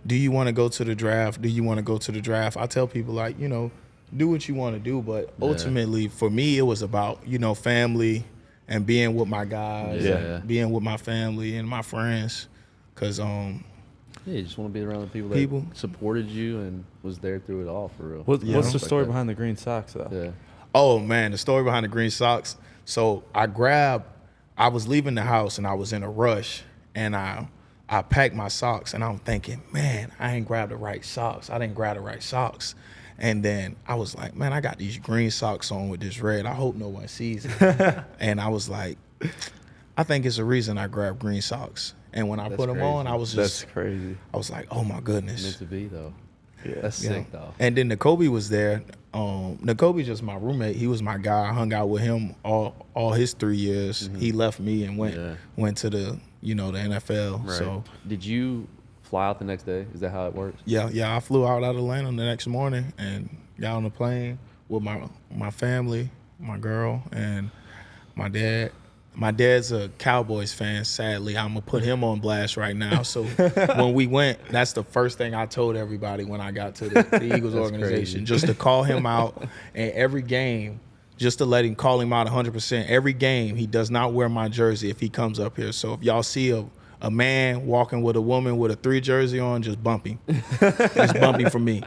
Speaker 1: do you want to go to the draft? Do you want to go to the draft? I tell people, like, do what you want to do. But ultimately, for me, it was about, family and being with my guys, being with my family and my friends. Because,
Speaker 2: Yeah, you just want to be around the people that supported you and was there through it all, for real.
Speaker 3: What's the story behind the green socks, though?
Speaker 2: Yeah.
Speaker 1: oh, man, the story behind the green socks. So I was leaving the house and I was in a rush, and I packed my socks, and I'm thinking, man, I ain't grabbed the right socks. I didn't grab the right socks. And then I was like, man, I got these green socks on with this red. I hope no one sees it. And I was like, I think it's a reason I grabbed green socks. And when I put them on, I was just,
Speaker 3: That's crazy.
Speaker 1: I was like, oh my goodness.
Speaker 2: Meant to be, though.
Speaker 3: Yeah.
Speaker 2: That's sick, though.
Speaker 1: And then Nakobe was there. Nakobe just my roommate. He was my guy. I hung out with him all his 3 years.
Speaker 2: Mm-hmm.
Speaker 1: He left me and went to the the NFL.
Speaker 2: Right.
Speaker 1: So
Speaker 2: Did you fly out the next day? Is that how it works?
Speaker 1: yeah, I flew out of Atlanta the next morning and got on the plane with my family, my girl, and my dad. My dad's a Cowboys fan, sadly. I'm going to put him on blast right now. So when we went, that's the first thing I told everybody when I got to the Eagles organization,
Speaker 2: crazy.
Speaker 1: just to call him out. And every game, just to call him out 100%. Every game, he does not wear my jersey if he comes up here. So if y'all see a man walking with a woman with a 3 jersey on, just bump him. Just bump him for me.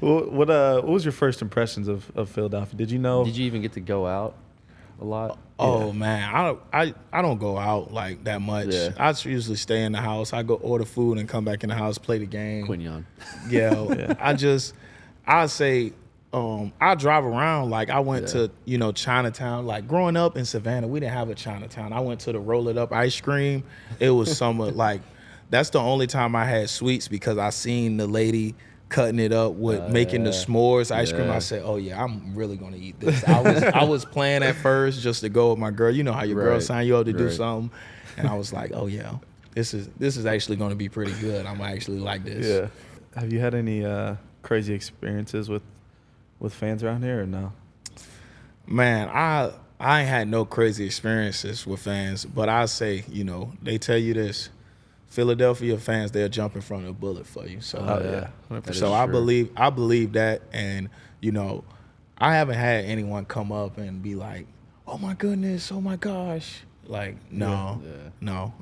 Speaker 3: What was your first impressions of Philadelphia? Did you know?
Speaker 2: Did you even get to go out a lot?
Speaker 1: Oh man, I don't go out like that much.
Speaker 2: Yeah.
Speaker 1: I usually stay in the house. I go order food and come back in the house, play the game.
Speaker 2: Quinyon.
Speaker 1: Yeah. I say I drive around. Like I went to, Chinatown. Like growing up in Savannah, we didn't have a Chinatown. I went to the Roll It Up ice cream. It was summer. Like that's the only time I had sweets because I seen the lady cutting it up with making the s'mores ice cream. I said, oh yeah, I'm really gonna eat this. I was playing at first just to go with my girl. You know how your girl sign you up to do something. And I was like, oh yeah, this is actually gonna be pretty good. I'm actually like this.
Speaker 3: Yeah. Have you had any crazy experiences with fans around here or no?
Speaker 1: Man, I ain't had no crazy experiences with fans, but I say, they tell you this. Philadelphia fans, they'll jump in front of a bullet for you. So, so I believe that, and I haven't had anyone come up and be like, "Oh my goodness, oh my gosh," like no.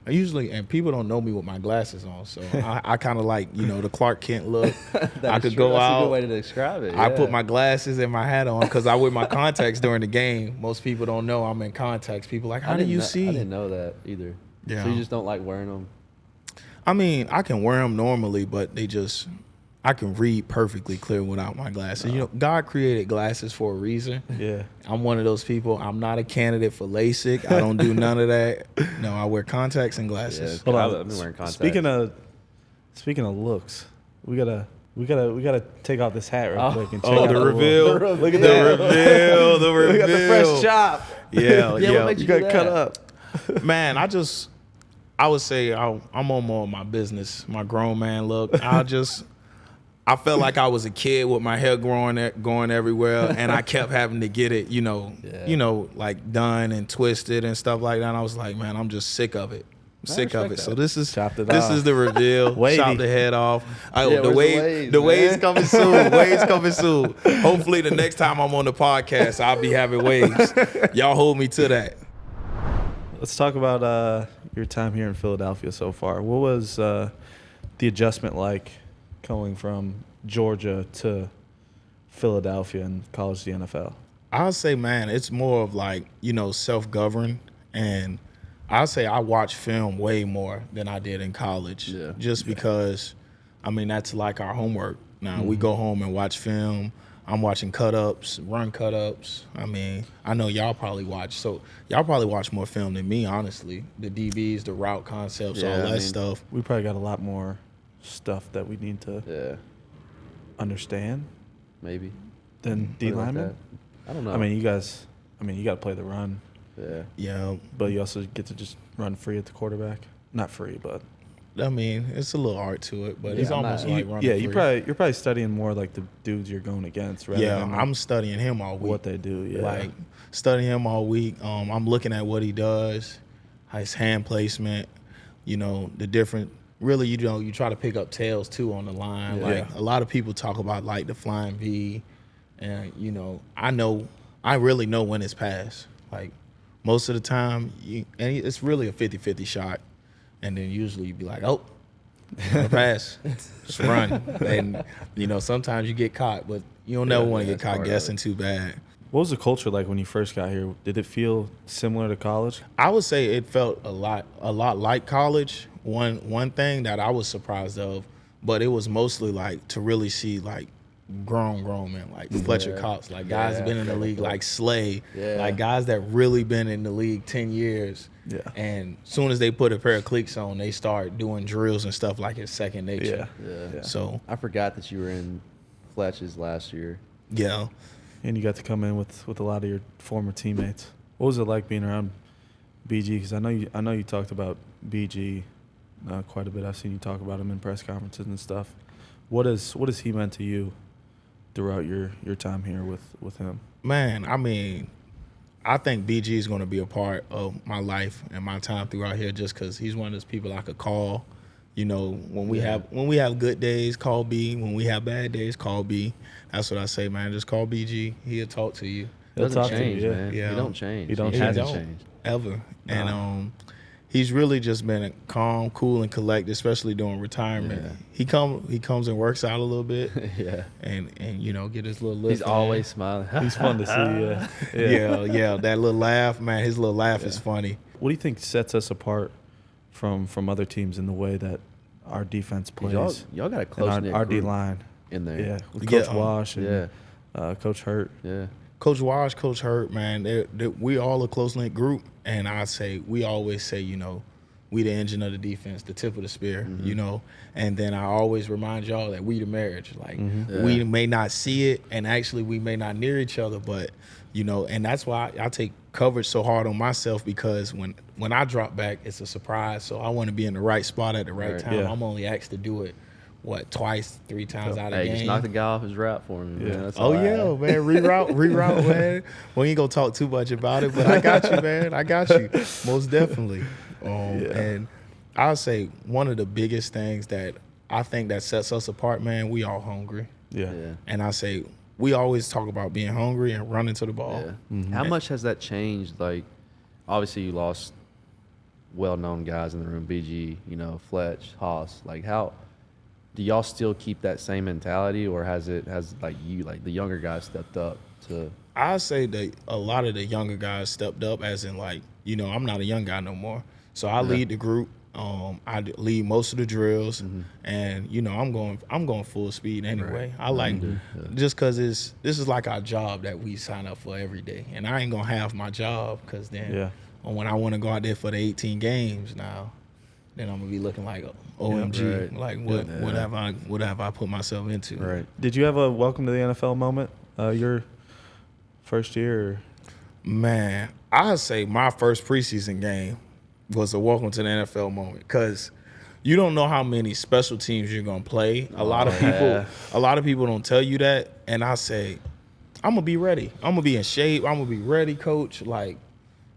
Speaker 1: I usually, and people don't know me with my glasses on, so I kind of like the Clark Kent look. I could go out. That's a good
Speaker 2: way to describe it.
Speaker 1: I put my glasses and my hat on because I wear my contacts during the game. Most people don't know I'm in contacts. People like, how do you see?
Speaker 2: I didn't know that either.
Speaker 1: Yeah.
Speaker 2: So you just don't like wearing them?
Speaker 1: I mean, I can wear them normally, but I can read perfectly clear without my glasses. God created glasses for a reason.
Speaker 3: Yeah.
Speaker 1: I'm one of those people. I'm not a candidate for LASIK. I don't do none of that. No, I wear contacts and glasses.
Speaker 3: Hold on.
Speaker 2: I've been wearing contacts.
Speaker 3: Speaking of looks, we gotta take off this hat real quick and check out
Speaker 1: the reveal.
Speaker 3: Look at
Speaker 1: the
Speaker 3: that.
Speaker 1: reveal. The reveal.
Speaker 3: We got the fresh chop.
Speaker 1: Yeah.
Speaker 2: What makes
Speaker 3: You
Speaker 2: do
Speaker 3: got
Speaker 2: that?
Speaker 3: cut up.
Speaker 1: Man, I would say I'm on more of my business, my grown man look. I felt like I was a kid with my hair going everywhere, and I kept having to get it, like done and twisted and stuff like that. And I was like, man, I'm just sick of it. Sick of it. So this is the reveal. Chop the head off. The waves coming soon. Waves coming soon. Hopefully the next time I'm on the podcast, I'll be having waves. Y'all hold me to that.
Speaker 3: Let's talk about your time here in Philadelphia so far. What was the adjustment like going from Georgia to Philadelphia and college to the NFL?
Speaker 1: I'll say, man, it's more of like, self-governed. And I'll say I watch film way more than I did in college.
Speaker 2: Yeah.
Speaker 1: Just because, that's like our homework. Now, we go home and watch film. I'm watching cut-ups, run cut-ups. I know y'all probably watch. So y'all probably watch more film than me, honestly. The DBs, the route concepts, all that stuff.
Speaker 3: We probably got a lot more stuff that we need to understand.
Speaker 2: Maybe.
Speaker 3: Than D linemen.
Speaker 2: Like I don't know.
Speaker 3: You guys, you got to play the run.
Speaker 1: Yeah.
Speaker 3: But you also get to just run free at the quarterback. Not free, but.
Speaker 1: It's a little art to it, but it's almost like running free.
Speaker 3: You're probably studying more like the dudes you're going against, rather than
Speaker 1: I'm studying him all week.
Speaker 3: What they do,
Speaker 1: like studying him all week. I'm looking at what he does, his hand placement, the different. Really, you try to pick up tails too on the line. Like a lot of people talk about like the flying V, and I really know when it's passed. Like most of the time, and it's really a 50-50 shot. And then usually you'd be like, oh, pass, just run. And, sometimes you get caught, but you don't never want to get caught guessing too bad.
Speaker 3: What was the culture like when you first got here? Did it feel similar to college?
Speaker 1: I would say it felt a lot like college. One thing that I was surprised of, but it was mostly like to really see like grown men, like Fletcher Cox, like guys been in the league, like Slay, like guys that really been in the league 10 years. Yeah. And soon as they put a pair of cleats on, they start doing drills and stuff like it's second nature.
Speaker 2: Yeah.
Speaker 1: So
Speaker 2: I forgot that you were in Fletcher's last year.
Speaker 1: Yeah.
Speaker 3: And you got to come in with a lot of your former teammates. What was it like being around BG? Because I know you talked about BG quite a bit. I've seen you talk about him in press conferences and stuff. What has he meant to you throughout your time here with him? Man,
Speaker 1: I think BG is going to be a part of my life and my time throughout here just because he's one of those people I could call. When we have good days, call B. When we have bad days, call B. That's what I say, man. Just call BG. He'll talk to you.
Speaker 2: He'll talk
Speaker 3: change,
Speaker 2: to you, man.
Speaker 1: Yeah.
Speaker 2: He don't change.
Speaker 3: He
Speaker 2: hasn't changed
Speaker 1: ever. And he's really just been calm, cool, and collected, especially during retirement. Yeah. He comes and works out a little bit. And get his little lift.
Speaker 2: He's always smiling.
Speaker 3: He's fun to see.
Speaker 1: Yeah. That little laugh, man. His little laugh is funny.
Speaker 3: What do you think sets us apart from other teams in the way that our defense plays?
Speaker 2: Y'all got a close knit
Speaker 3: our D line
Speaker 2: in there.
Speaker 3: Yeah, with Coach Wash and Coach Hurt.
Speaker 2: Yeah.
Speaker 1: Coach Wash, Coach Hurt, man, we all a close-knit group, and we always say, we the engine of the defense, the tip of the spear, and then I always remind y'all that we the marriage. Like, we may not see it, and actually we may not near each other, but, and that's why I take coverage so hard on myself, because when I drop back, it's a surprise, so I want to be in the right spot at the right time.
Speaker 3: Yeah.
Speaker 1: I'm only asked to do it, twice, 3 times out of the game.
Speaker 2: Just knock the guy off his route for me, man. That's
Speaker 1: Oh,
Speaker 2: all I
Speaker 1: yeah,
Speaker 2: ask.
Speaker 1: man. Reroute, man. We ain't going to talk too much about it, but I got you, man. I got you. Most definitely. And I'll say one of the biggest things that I think that sets us apart, man, we all hungry.
Speaker 3: Yeah.
Speaker 1: And I say we always talk about being hungry and running to the ball.
Speaker 2: Yeah. How much has that changed? Like, obviously you lost well-known guys in the room, BG, Fletch, Haas. Like, how do y'all still keep that same mentality, or has the younger guys stepped up to?
Speaker 1: I say that a lot of the younger guys stepped up, as in, like, I'm not a young guy no more, so I lead the group. I lead most of the drills, and I'm going full speed anyway.
Speaker 2: Right.
Speaker 1: I like just because this is like our job that we sign up for every day, and I ain't gonna have my job, because then when I want to go out there for the 18 games now, then I'm gonna be looking like OMG, like what have I put myself into?
Speaker 3: Right. Did you have a welcome to the NFL moment your first year? Or?
Speaker 1: Man, I'd say my first preseason game was a welcome to the NFL moment, because you don't know how many special teams you're gonna play. A lot of people don't tell you that, and I say, I'm gonna be ready. I'm gonna be in shape. I'm gonna be ready, coach. Like,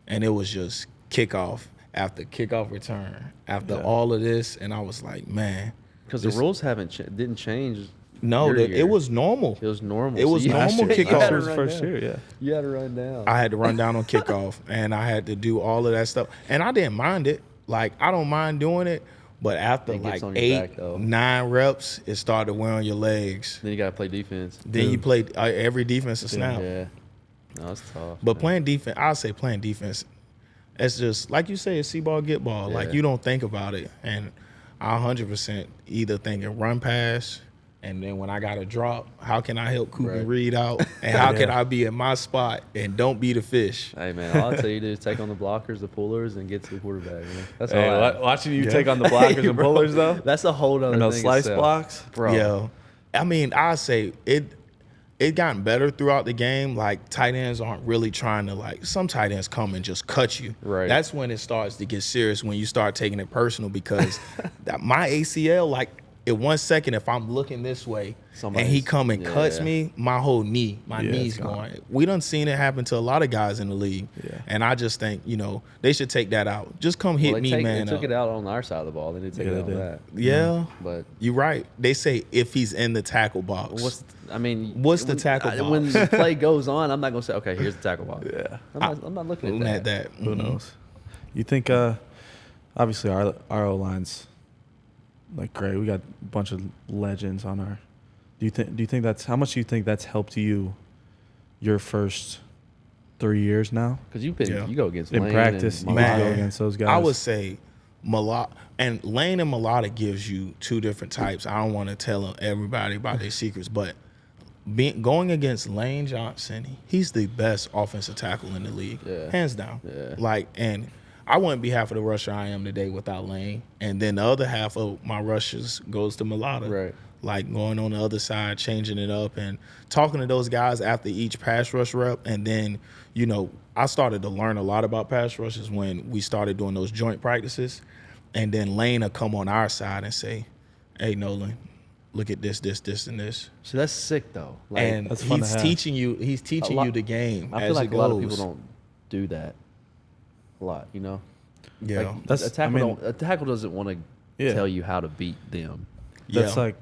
Speaker 1: and it was just kickoff after kickoff return after all of this, and I was like, man,
Speaker 2: because the rules didn't change.
Speaker 1: No, it was normal.
Speaker 2: It was normal.
Speaker 1: It was normal kickoff.
Speaker 3: It was first year, yeah.
Speaker 2: You had to run down.
Speaker 1: I had to run down on kickoff, and I had to do all of that stuff. And I didn't mind it. Like, I don't mind doing it, but after like 8, 9 reps, it started to wear on your legs.
Speaker 2: Then you got to play defense.
Speaker 1: Then you play every defensive snap.
Speaker 2: Yeah. No, it's tough.
Speaker 1: But playing defense, I'll say playing defense, it's just, like you say, it's see ball, get ball. Like, you don't think about it. And I 100% either thinking run pass, and then when I got to drop, how can I help Cooper Reed out? And how can I be in my spot and don't be the fish?
Speaker 2: Hey, man, all I'll tell you to do is take on the blockers, the pullers, and get to the quarterback. That's all
Speaker 3: watching you take on the blockers and pullers, though?
Speaker 2: That's a whole other
Speaker 3: thing.
Speaker 2: thing.
Speaker 3: Those slice blocks?
Speaker 2: Bro.
Speaker 1: Yeah. I mean, I say it gotten better throughout the game. Like, tight ends aren't really trying to, like, some tight ends come and just cut you.
Speaker 2: Right.
Speaker 1: That's when it starts to get serious, when you start taking it personal, because my ACL, like, in 1 second, if I'm looking this way and he come and cuts me, my whole knee's going. We done seen it happen to a lot of guys in the league. Yeah. And I just think, they should take that out. Just come hit me, man.
Speaker 2: They took it out on our side of the ball. They didn't take it out on that.
Speaker 1: Yeah.
Speaker 2: But
Speaker 1: you're right. They say if he's in the tackle box.
Speaker 2: What's the
Speaker 1: tackle box?
Speaker 2: When the play goes on, I'm not going to say, okay, here's the tackle box.
Speaker 3: Yeah.
Speaker 2: I'm not looking at that.
Speaker 3: Who knows? You think, obviously, our O-line's like great. We got a bunch of legends on our. Do you think that's how much do you think that's helped you your first 3 years now?
Speaker 2: Because you go against
Speaker 3: in
Speaker 2: Lane
Speaker 3: practice,
Speaker 2: and
Speaker 3: you go against those guys.
Speaker 1: I would say Mailata and Lane and Mailata gives you 2 different types. I don't want to tell everybody about their secrets, but going against Lane Johnson, he's the best offensive tackle in the league, hands down. Yeah. Like, and I wouldn't be half of the rusher I am today without Lane. And then the other half of my rushes goes to Mailata.
Speaker 2: Right.
Speaker 1: Like, going on the other side, changing it up, and talking to those guys after each pass rush rep. And then, I started to learn a lot about pass rushes when we started doing those joint practices. And then Lane will come on our side and say, hey, Nolan, look at this, and this.
Speaker 2: So that's sick, though. Like,
Speaker 1: and he's teaching you the game
Speaker 2: I feel like a lot of people don't do that a lot, Yeah.
Speaker 1: Like,
Speaker 2: a tackle doesn't want to tell you how to beat them.
Speaker 3: That's like,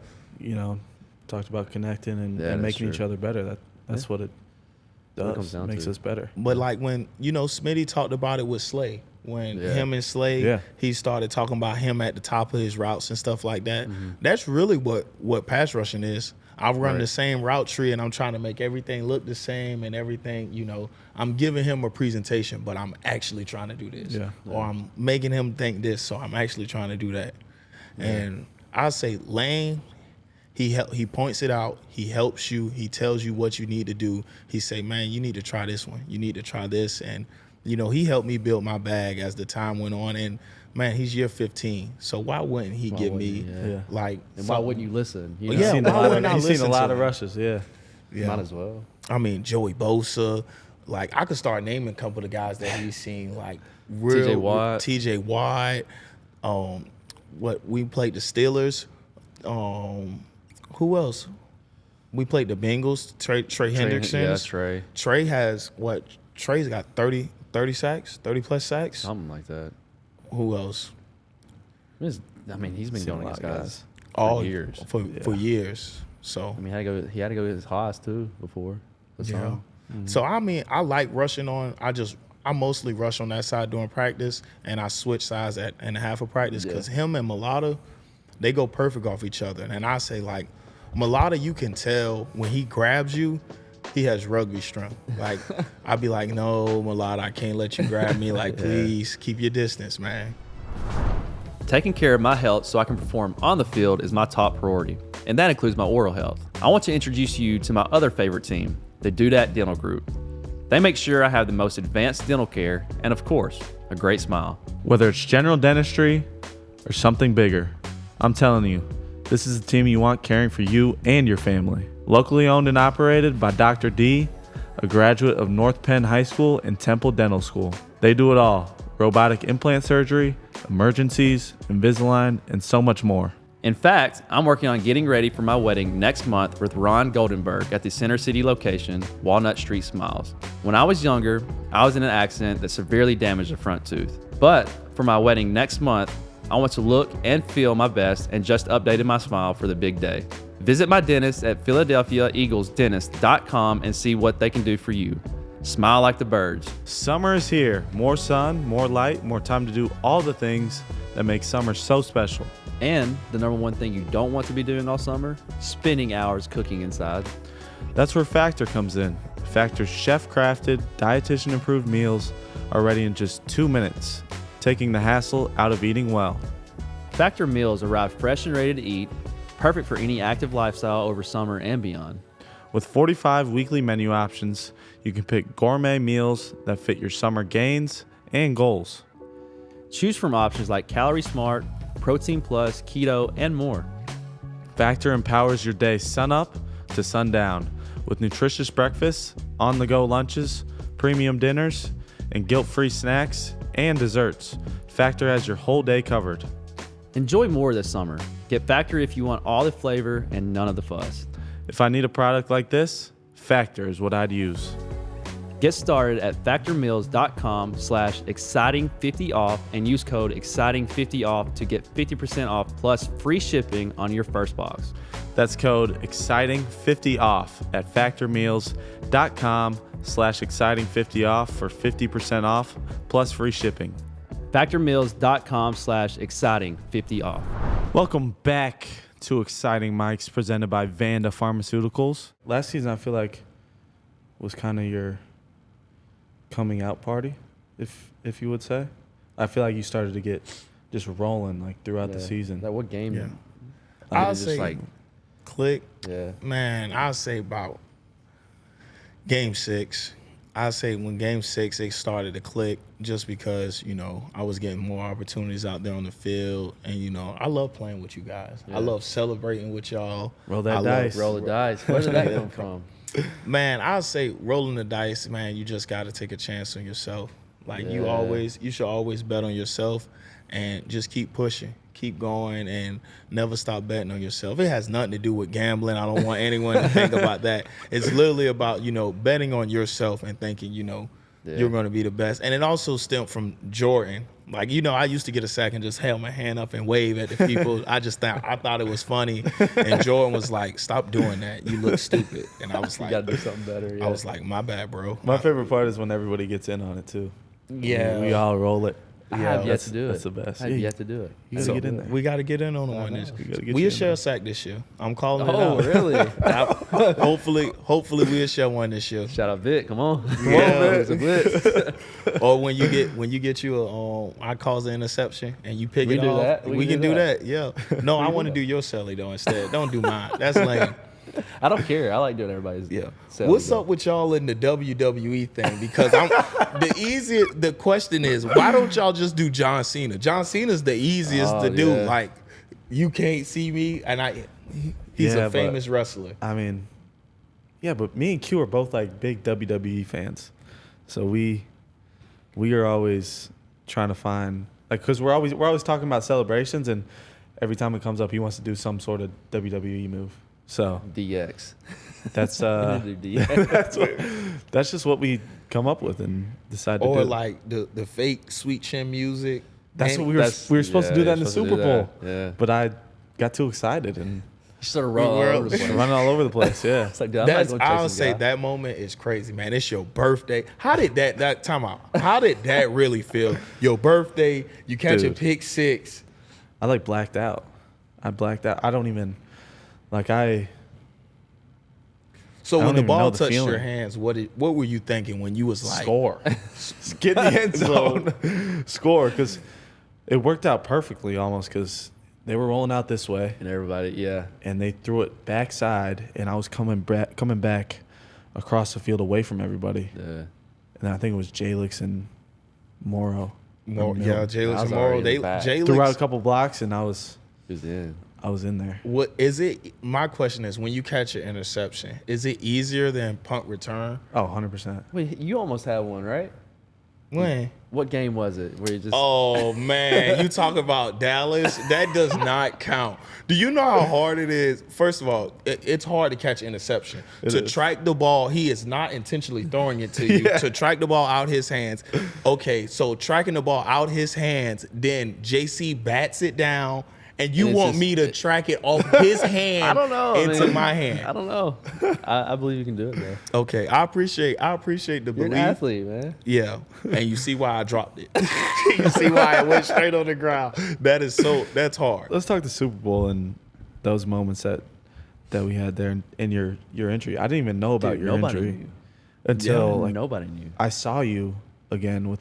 Speaker 3: talked about connecting and making each other better. That's what it does. Makes us better.
Speaker 1: But like when, Smitty talked about it with Slay. When him and Slay, he started talking about him at the top of his routes and stuff like that. Mm-hmm. That's really what pass rushing is. I run the same route tree, and I'm trying to make everything look the same and everything, I'm giving him a presentation, but I'm actually trying to do this. Yeah. Or I'm making him think this, so I'm actually trying to do that. Yeah. And I say Lane, He points it out. He helps you. He tells you what you need to do. He say, man, you need to try this one. You need to try this. And, you know, he helped me build my bag as the time went on. And, man, he's year 15. So why wouldn't he give me, like.
Speaker 2: And why wouldn't you listen? You know?
Speaker 3: He's seen a lot
Speaker 1: to
Speaker 3: of
Speaker 1: him?
Speaker 3: rushes, yeah.
Speaker 2: Might as well.
Speaker 1: I mean, Joey Bosa. Like, I could start naming a couple of guys that he's seen, like, real. TJ Watt. What we played the Steelers. Who else? We played the Bengals. Trey Hendrickson.
Speaker 2: Yeah, Trey.
Speaker 1: Trey has what? Trey's got 30 sacks, 30 plus sacks.
Speaker 2: Something like that.
Speaker 1: Who else?
Speaker 2: He's been going against guys
Speaker 1: All
Speaker 2: years.
Speaker 1: For years. So
Speaker 2: I mean, he had to go against Haas too before.
Speaker 1: Yeah. So I mean, I like rushing on. I mostly rush on that side during practice, and I switch sides in a half of practice because him and Mailata, they go perfect off each other. And I say, like, Mailata, you can tell when he grabs you, he has rugby strength. Like, I'd be like, no, Mailata, I can't let you grab me. Like, please keep your distance, man.
Speaker 2: Taking care of my health so I can perform on the field is my top priority, and that includes my oral health. I want to introduce you to my other favorite team, the Do Dat Dental Group. They make sure I have the most advanced dental care and, of course, a great smile.
Speaker 3: Whether it's general dentistry or something bigger, I'm telling you, this is the team you want caring for you and your family. Locally owned and operated by Dr. D, a graduate of North Penn High School and Temple Dental School. They do it all: robotic implant surgery, emergencies, Invisalign, and so much more.
Speaker 2: In fact, I'm working on getting ready for my wedding next month with Ron Goldenberg at the Center City location, Walnut Street Smiles. When I was younger, I was in an accident that severely damaged a front tooth. But for my wedding next month, I want to look and feel my best and just updated my smile for the big day. Visit my dentist at PhiladelphiaEaglesDentist.com and see what they can do for you. Smile like the birds.
Speaker 3: Summer is here. More sun, more light, more time to do all the things that make summer so special.
Speaker 2: And the number one thing you don't want to be doing all summer, spending hours cooking inside.
Speaker 3: That's where Factor comes in. Factor's chef-crafted, dietitian-approved meals are ready in just 2 minutes, taking the hassle out of eating well.
Speaker 2: Factor meals arrive fresh and ready to eat, perfect for any active lifestyle over summer and beyond.
Speaker 3: With 45 weekly menu options, you can pick gourmet meals that fit your summer gains and goals.
Speaker 2: Choose from options like Calorie Smart, Protein Plus, Keto, and more.
Speaker 3: Factor empowers your day sun up to sundown with nutritious breakfasts, on-the-go lunches, premium dinners, and guilt-free snacks and desserts. Factor has your whole day covered.
Speaker 2: Enjoy more this summer. Get Factor if you want all the flavor and none of the fuss.
Speaker 3: If I need a product like this, Factor is what I'd use.
Speaker 2: Get started at factormeals.com/exciting50off and use code exciting50off to get 50% off plus free shipping on your first box.
Speaker 3: That's code exciting50off at factormeals.com/exciting50off for 50% off plus free shipping.
Speaker 2: factormeals.com/exciting50off.
Speaker 3: Welcome back to Exciting Mics presented by Vanda Pharmaceuticals. Last season, I feel like was kind of your coming out party, if you would say. I feel like you started to get just rolling like throughout the season.
Speaker 2: Like what game?
Speaker 1: Yeah.
Speaker 2: I'll say
Speaker 1: click.
Speaker 2: Yeah.
Speaker 1: Man, I'll say about game 6. I say when game 6 it started to click just because, you know, I was getting more opportunities out there on the field. And, you know, I love playing with you guys.
Speaker 2: Yeah.
Speaker 1: I love celebrating with y'all.
Speaker 3: Roll that dice.
Speaker 2: Roll the dice. Where did that come from?
Speaker 1: Man, I'll say rolling the dice, man, you just got to take a chance on yourself. Like you should always bet on yourself and just keep pushing, keep going, and never stop betting on yourself. It has nothing to do with gambling. I don't want anyone to think about that. It's literally about, you know, betting on yourself and thinking, you know, you're going to be the best. And it also stemmed from Jordan. Like, you know, I used to get a sack and just held my hand up and wave at the people. I thought it was funny. And Jordan was like, stop doing that. You look stupid. And I was like,
Speaker 2: you got to do something better. Yeah.
Speaker 1: I was like, my bad, bro.
Speaker 3: My favorite part is when everybody gets in on it too.
Speaker 1: Yeah.
Speaker 3: We all roll it.
Speaker 2: I have yet to do it.
Speaker 3: That's the best.
Speaker 2: I have yet to do it.
Speaker 3: You gotta get in there.
Speaker 1: We got to get in on one this. We'll share a sack this year. I'm calling it
Speaker 2: Oh,
Speaker 1: out.
Speaker 2: really?
Speaker 1: Hopefully we'll share one this year.
Speaker 2: Shout out Vic. Come on.
Speaker 1: Yeah.
Speaker 2: It's a blitz.
Speaker 1: Or when you get you a I cause an interception and you pick
Speaker 2: We
Speaker 1: it
Speaker 2: do
Speaker 1: off.
Speaker 2: that.
Speaker 1: We can do that. Yeah. No, I want to do your Sally though instead. Don't do mine. That's lame.
Speaker 2: I don't care. I like doing everybody's.
Speaker 1: Yeah.
Speaker 2: selling,
Speaker 1: What's
Speaker 2: though.
Speaker 1: up with y'all in the WWE thing? Because the question is, why don't y'all just do John Cena? John Cena's the easiest to do.
Speaker 2: Yeah.
Speaker 1: Like, you can't see me, and he's
Speaker 3: Yeah,
Speaker 1: a famous wrestler.
Speaker 3: I mean, yeah, but me and Q are both like big WWE fans, so we are always trying to find like because we're always talking about celebrations, and every time it comes up, he wants to do some sort of WWE move. So
Speaker 2: DX.
Speaker 3: that's
Speaker 2: We need to do DX.
Speaker 3: that's just what we come up with and decide to do.
Speaker 1: Or like the fake sweet chin music.
Speaker 3: That's
Speaker 1: And
Speaker 3: what we were supposed to do that in the Super Bowl.
Speaker 2: Yeah.
Speaker 3: But I got too excited and
Speaker 2: You sort of run all over the place.
Speaker 3: running all over the place. Yeah.
Speaker 2: It's like, dude, I'm not gonna chase
Speaker 1: I'll
Speaker 2: this
Speaker 1: say
Speaker 2: guy.
Speaker 1: that moment is crazy, man. It's your birthday. How did that time out? How did that really feel? Your birthday, you catch a
Speaker 3: Dude.
Speaker 1: pick six.
Speaker 3: I like blacked out. I blacked out. I don't even like
Speaker 1: So
Speaker 3: I
Speaker 1: when
Speaker 3: don't
Speaker 1: the
Speaker 3: even know
Speaker 1: ball
Speaker 3: the
Speaker 1: touched your
Speaker 3: feeling.
Speaker 1: hands, what were you thinking when you was like
Speaker 3: score. Get in the end zone. Score because it worked out perfectly almost because they were rolling out this way
Speaker 2: And everybody, yeah.
Speaker 3: and they threw it backside and I was coming back across the field away from everybody.
Speaker 2: Yeah.
Speaker 3: And I think it was Jalix and Morrow.
Speaker 1: Yeah,
Speaker 2: I
Speaker 1: Jalix
Speaker 2: was
Speaker 1: and Morrow.
Speaker 2: already in the back.
Speaker 3: Threw out a
Speaker 1: Jalix.
Speaker 3: couple blocks and I was
Speaker 2: He was in.
Speaker 3: in there.
Speaker 1: What is it? My question is, when you catch an interception, is it easier than punt return?
Speaker 3: Oh, 100%.
Speaker 2: Wait, you almost had one, right?
Speaker 1: When?
Speaker 2: What game was it? Where you just
Speaker 1: Oh man, you talk about Dallas. That does not count. Do you know how hard it is? First of all, it's hard to catch an interception. To
Speaker 3: is.
Speaker 1: track the ball, he is not intentionally throwing it to you.
Speaker 3: Yeah.
Speaker 1: To track the ball out his hands. Okay, so tracking the ball out his hands, then JC bats it down, and you
Speaker 2: And it's
Speaker 1: want
Speaker 2: just-
Speaker 1: me to track it off his hand
Speaker 2: I don't know.
Speaker 1: into
Speaker 2: man.
Speaker 1: my
Speaker 2: I
Speaker 1: hand.
Speaker 2: don't know. I believe you can do it, bro.
Speaker 1: Okay, I appreciate the
Speaker 2: You're an
Speaker 1: belief.
Speaker 2: athlete, man.
Speaker 1: Yeah, and you see why I dropped it. You see why it went straight on the ground. That's hard.
Speaker 3: Let's talk the Super Bowl and those moments that we had there in your injury. I didn't even know about
Speaker 2: Dude,
Speaker 3: your
Speaker 2: nobody
Speaker 3: injury
Speaker 2: knew.
Speaker 3: until like
Speaker 2: Nobody knew.
Speaker 3: I saw you again with.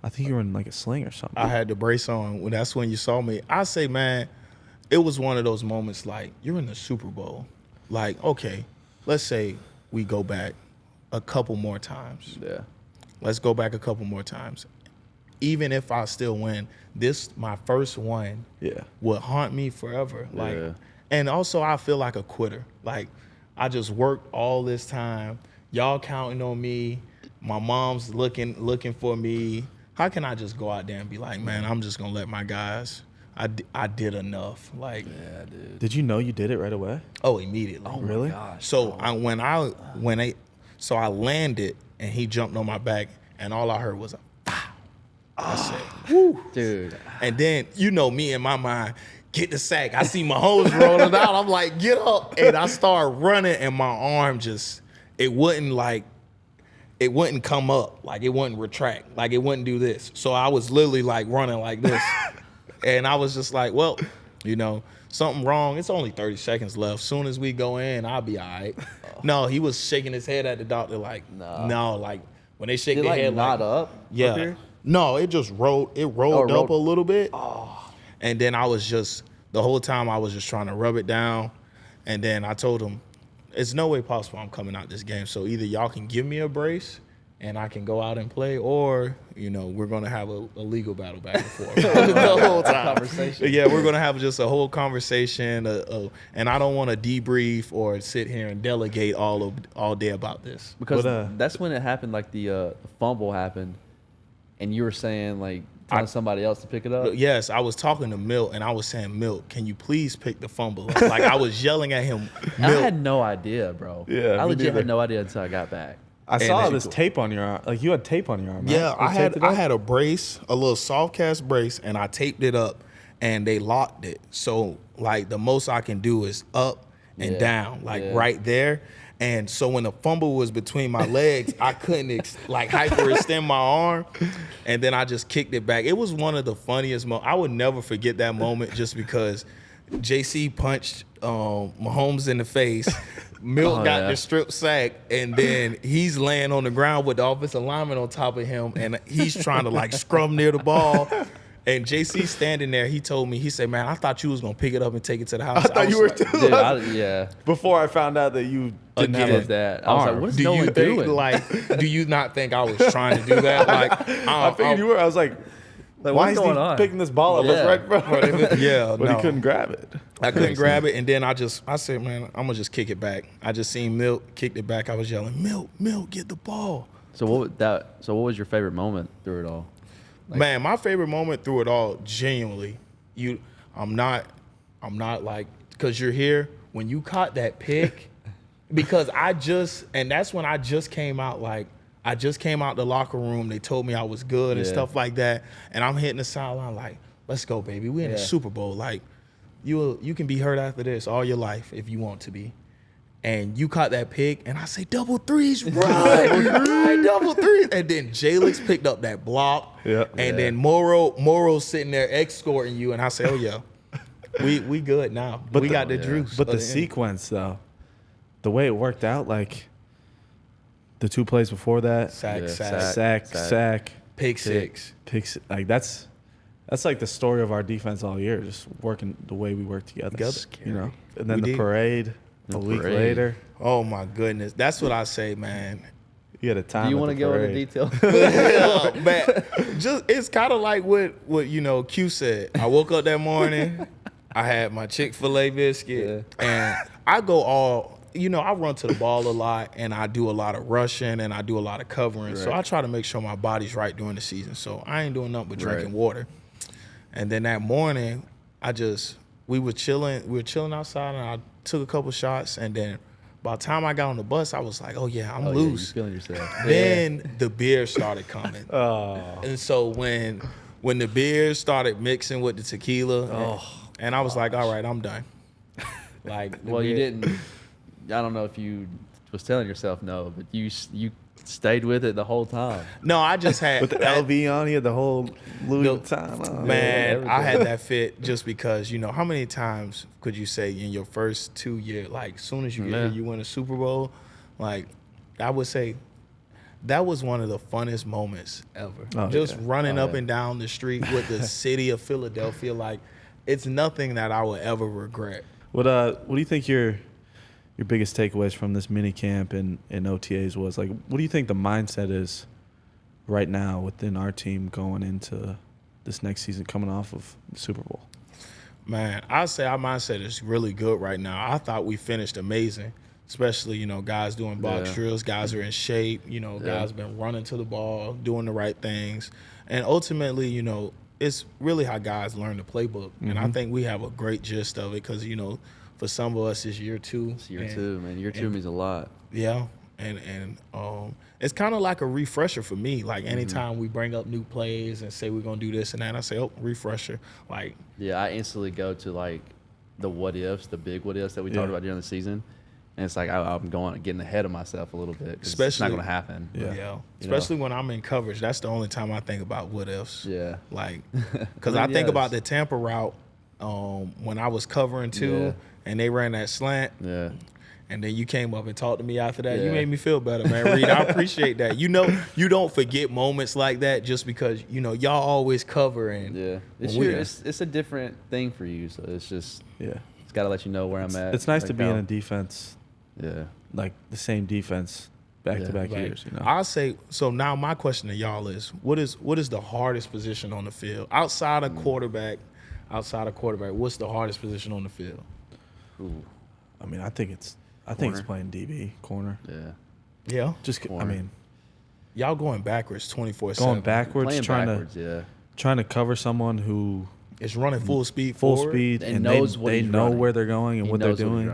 Speaker 3: I think you were in like a sling or something.
Speaker 1: I had the brace on. When that's when you saw me. I say, man, it was one of those moments like you're in the Super Bowl. Like, okay, let's say we go back a couple more times.
Speaker 2: Yeah.
Speaker 1: Let's go back a couple more times. Even if I still win, my first one
Speaker 3: Yeah.
Speaker 1: would haunt me forever. Like,
Speaker 2: Yeah.
Speaker 1: and also I feel like a quitter. Like, I just worked all this time. Y'all counting on me. My mom's looking for me. How can I just go out there and be like, man, I'm just gonna let my guys. I did enough. Like,
Speaker 2: Yeah, dude.
Speaker 3: Did you know you did it right away?
Speaker 1: oh, immediately.
Speaker 2: Oh
Speaker 3: Really?
Speaker 2: my gosh.
Speaker 1: So I landed and he jumped on my back and all I heard was a pow. I said,
Speaker 2: Dude.
Speaker 1: and then you know me in my mind, get the sack. I see my hose rolling out. I'm like, get up. And I start running and my arm just it wouldn't come up. Like it wouldn't retract. Like it wouldn't do this. So I was literally like running like this. And I was just like, well, something wrong. It's only 30 seconds left. Soon as we go in, I'll be all right. No, he was shaking his head at the doctor like,
Speaker 2: Nah.
Speaker 1: no, like when they shake
Speaker 2: Did
Speaker 1: their
Speaker 2: like
Speaker 1: head
Speaker 2: knot
Speaker 1: like,
Speaker 2: up?
Speaker 1: yeah.
Speaker 2: Up here?
Speaker 1: No, it just rolled. It rolled
Speaker 2: rolled.
Speaker 1: up a little bit. And then I was just the whole time I was just trying to rub it down. And then I told him, it's no way possible I'm coming out this game. So either y'all can give me a brace and I can go out and play, or we're gonna have a legal battle back and forth the whole time.
Speaker 2: Conversation.
Speaker 1: Yeah, we're gonna have just a whole conversation, and I don't want to debrief or sit here and delegate all day about this.
Speaker 2: Because
Speaker 3: But,
Speaker 2: that's when it happened, like the fumble happened, and you were saying, like, telling somebody else to pick it up.
Speaker 1: Yes, I was talking to Milt, and I was saying, Milt, can you please pick the fumble up? Like I was yelling at him.
Speaker 2: And I
Speaker 1: Milt,
Speaker 2: had no idea, bro.
Speaker 3: Yeah,
Speaker 2: I
Speaker 3: me
Speaker 2: legit
Speaker 3: neither.
Speaker 2: had no idea until I got back.
Speaker 3: I
Speaker 1: And
Speaker 3: saw
Speaker 1: then-
Speaker 3: this tape on your arm. Like you had tape on your arm. Right?
Speaker 1: Yeah,
Speaker 3: You
Speaker 1: I
Speaker 3: taped it
Speaker 1: I
Speaker 3: up?
Speaker 1: had a brace, a little soft cast brace, and I taped it up, and they locked it. So like the most I can do is up and
Speaker 2: Yeah,
Speaker 1: down, like
Speaker 2: yeah.
Speaker 1: right there. And so when the fumble was between my legs, I couldn't hyperextend my arm, and then I just kicked it back. It was one of the funniest moments. I would never forget that moment just because JC punched Mahomes in the face. Milt got the strip sack, and then he's laying on the ground with the offensive lineman on top of him, and he's trying to like scrum near the ball. And JC standing there, he told me, he said, "Man, I thought you was gonna pick it up and take it to the house."
Speaker 3: I thought you were too.
Speaker 2: Dude, yeah.
Speaker 3: Before I found out that you didn't have
Speaker 2: that, I was like, "What's Nolan doing?"
Speaker 1: Do you not think I was trying to do that? Like,
Speaker 3: I figured you were. I was like, why is he picking this ball up? That's right, bro. But he couldn't grab it.
Speaker 1: I couldn't grab it, and then I said, "Man, I'm gonna just kick it back." I just seen Milt kicked it back. I was yelling, "Milt, get the ball!"
Speaker 2: So what was your favorite moment through it all?
Speaker 1: Man, my favorite moment through it all, genuinely, I'm not like, because you're here when you caught that pick, because and that's when I just came out, like, I just came out the locker room. They told me I was good and stuff like that, and I'm hitting the sideline like, "Let's go, baby. We in the Super Bowl. Like, you can be hurt after this all your life if you want to be." And you caught that pick, and I say, "Double threes, right, double threes." And then Jalix picked up that block, and then Moro's sitting there escorting you, and I say, "Oh yeah, we good now. But we got the juice."
Speaker 3: But the sequence, though, the way it worked out, like the 2 plays before that, sack,
Speaker 1: pick six,
Speaker 3: like that's like the story of our defense all year, just working the way we work together. You know, and then the parade. A week later.
Speaker 1: Oh my goodness. That's what I say, man.
Speaker 3: You had a time.
Speaker 2: Do you want to go into detail?
Speaker 1: Man, it's kind of like what Q said. I woke up that morning, I had my Chick-fil-A biscuit, and I go I run to the ball a lot, and I do a lot of rushing, and I do a lot of covering. Right. So I try to make sure my body's right during the season. So I ain't doing nothing but drinking water. And then that morning, we were chilling outside, and I took a couple shots, and then by the time I got on the bus, I was like, "Oh yeah, I'm loose."
Speaker 2: You're feeling yourself.
Speaker 1: Then the beer started coming, and so when the beer started mixing with the tequila, and I was like, "All right, I'm done." Like,
Speaker 2: well, you didn't. I don't know if you was telling yourself no, but you stayed with it the whole time.
Speaker 1: No, I just had
Speaker 3: with the LV on. He had the whole Louis time on.
Speaker 1: Man, I had that fit just because, how many times could you say in your first 2 years, like, as soon as you get here, you win a Super Bowl? Like, I would say that was one of the funnest moments ever. Running up and down the street with the city of Philadelphia. Like, it's nothing that I would ever regret.
Speaker 3: What do you think your biggest takeaways from this mini camp and OTAs was? Like, what do you think the mindset is right now within our team going into this next season, coming off of the Super Bowl?
Speaker 1: Man, I'd say our mindset is really good right now. I thought we finished amazing, especially, guys doing box drills, guys are in shape, guys been running to the ball, doing the right things. And ultimately, it's really how guys learn the playbook. Mm-hmm. And I think we have a great gist of it because, for some of us, it's year 2.
Speaker 2: It's year 2, man. Year 2 means a lot.
Speaker 1: Yeah, and it's kind of like a refresher for me. Like, anytime we bring up new plays and say we're gonna do this and that, I say, "Oh, refresher." Like,
Speaker 2: I instantly go to like the what ifs, the big what ifs that we talked about during the season, and it's like I'm getting ahead of myself a little bit. Especially, it's not gonna happen.
Speaker 1: Yeah. Especially when I'm in coverage, that's the only time I think about what ifs.
Speaker 2: Yeah,
Speaker 1: like, because I think about the Tampa route when I was covering too. Yeah. And they ran that slant. Yeah. And then you came up and talked to me after that. You made me feel better, man. Reed, I appreciate that. You don't forget moments like that just because, y'all always cover. And
Speaker 2: it's a different thing for you. So it's just, it's got to let you know where I'm at.
Speaker 3: It's nice to be in a defense.
Speaker 2: Yeah.
Speaker 3: Like the same defense back-to-back years,
Speaker 1: I'll say, so now my question to y'all is, what is the hardest position on the field? Outside of quarterback, what's the hardest position on the field?
Speaker 2: Ooh.
Speaker 3: I mean, I think it's playing DB corner.
Speaker 1: Yeah.
Speaker 3: Just corner. I mean,
Speaker 1: y'all going backwards 24/7.
Speaker 3: Going backwards, trying to cover someone who
Speaker 1: is running full speed,
Speaker 3: and knows they know where they're going and what they're doing.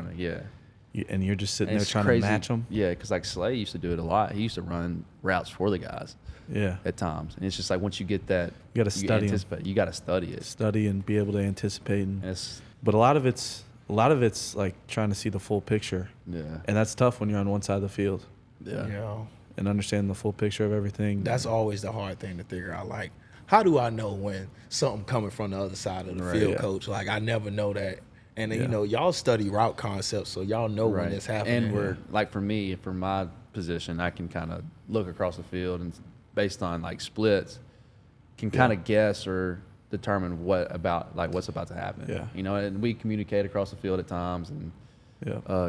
Speaker 3: And you're just sitting there trying to match them.
Speaker 2: Yeah, because like Slay used to do it a lot. He used to run routes for the guys.
Speaker 3: Yeah.
Speaker 2: At times, and it's just like once you get that,
Speaker 3: you got to study.
Speaker 2: You got to study it.
Speaker 3: Study and be able to anticipate. But a lot of it's a lot of it's like trying to see the full picture.
Speaker 2: Yeah.
Speaker 3: And that's tough when you're on one side of the field.
Speaker 2: Yeah.
Speaker 3: And understanding the full picture of everything.
Speaker 1: That's always the hard thing to figure out. Like, how do I know when something coming from the other side of the field, coach? Like, I never know that. And then, you know, y'all study route concepts, so y'all know when it's happening.
Speaker 2: And we're like, for me, for my position, I can kind of look across the field and based on like splits, can kind of guess or determine what's about to happen.
Speaker 3: Yeah.
Speaker 2: You know, and we communicate across the field at times and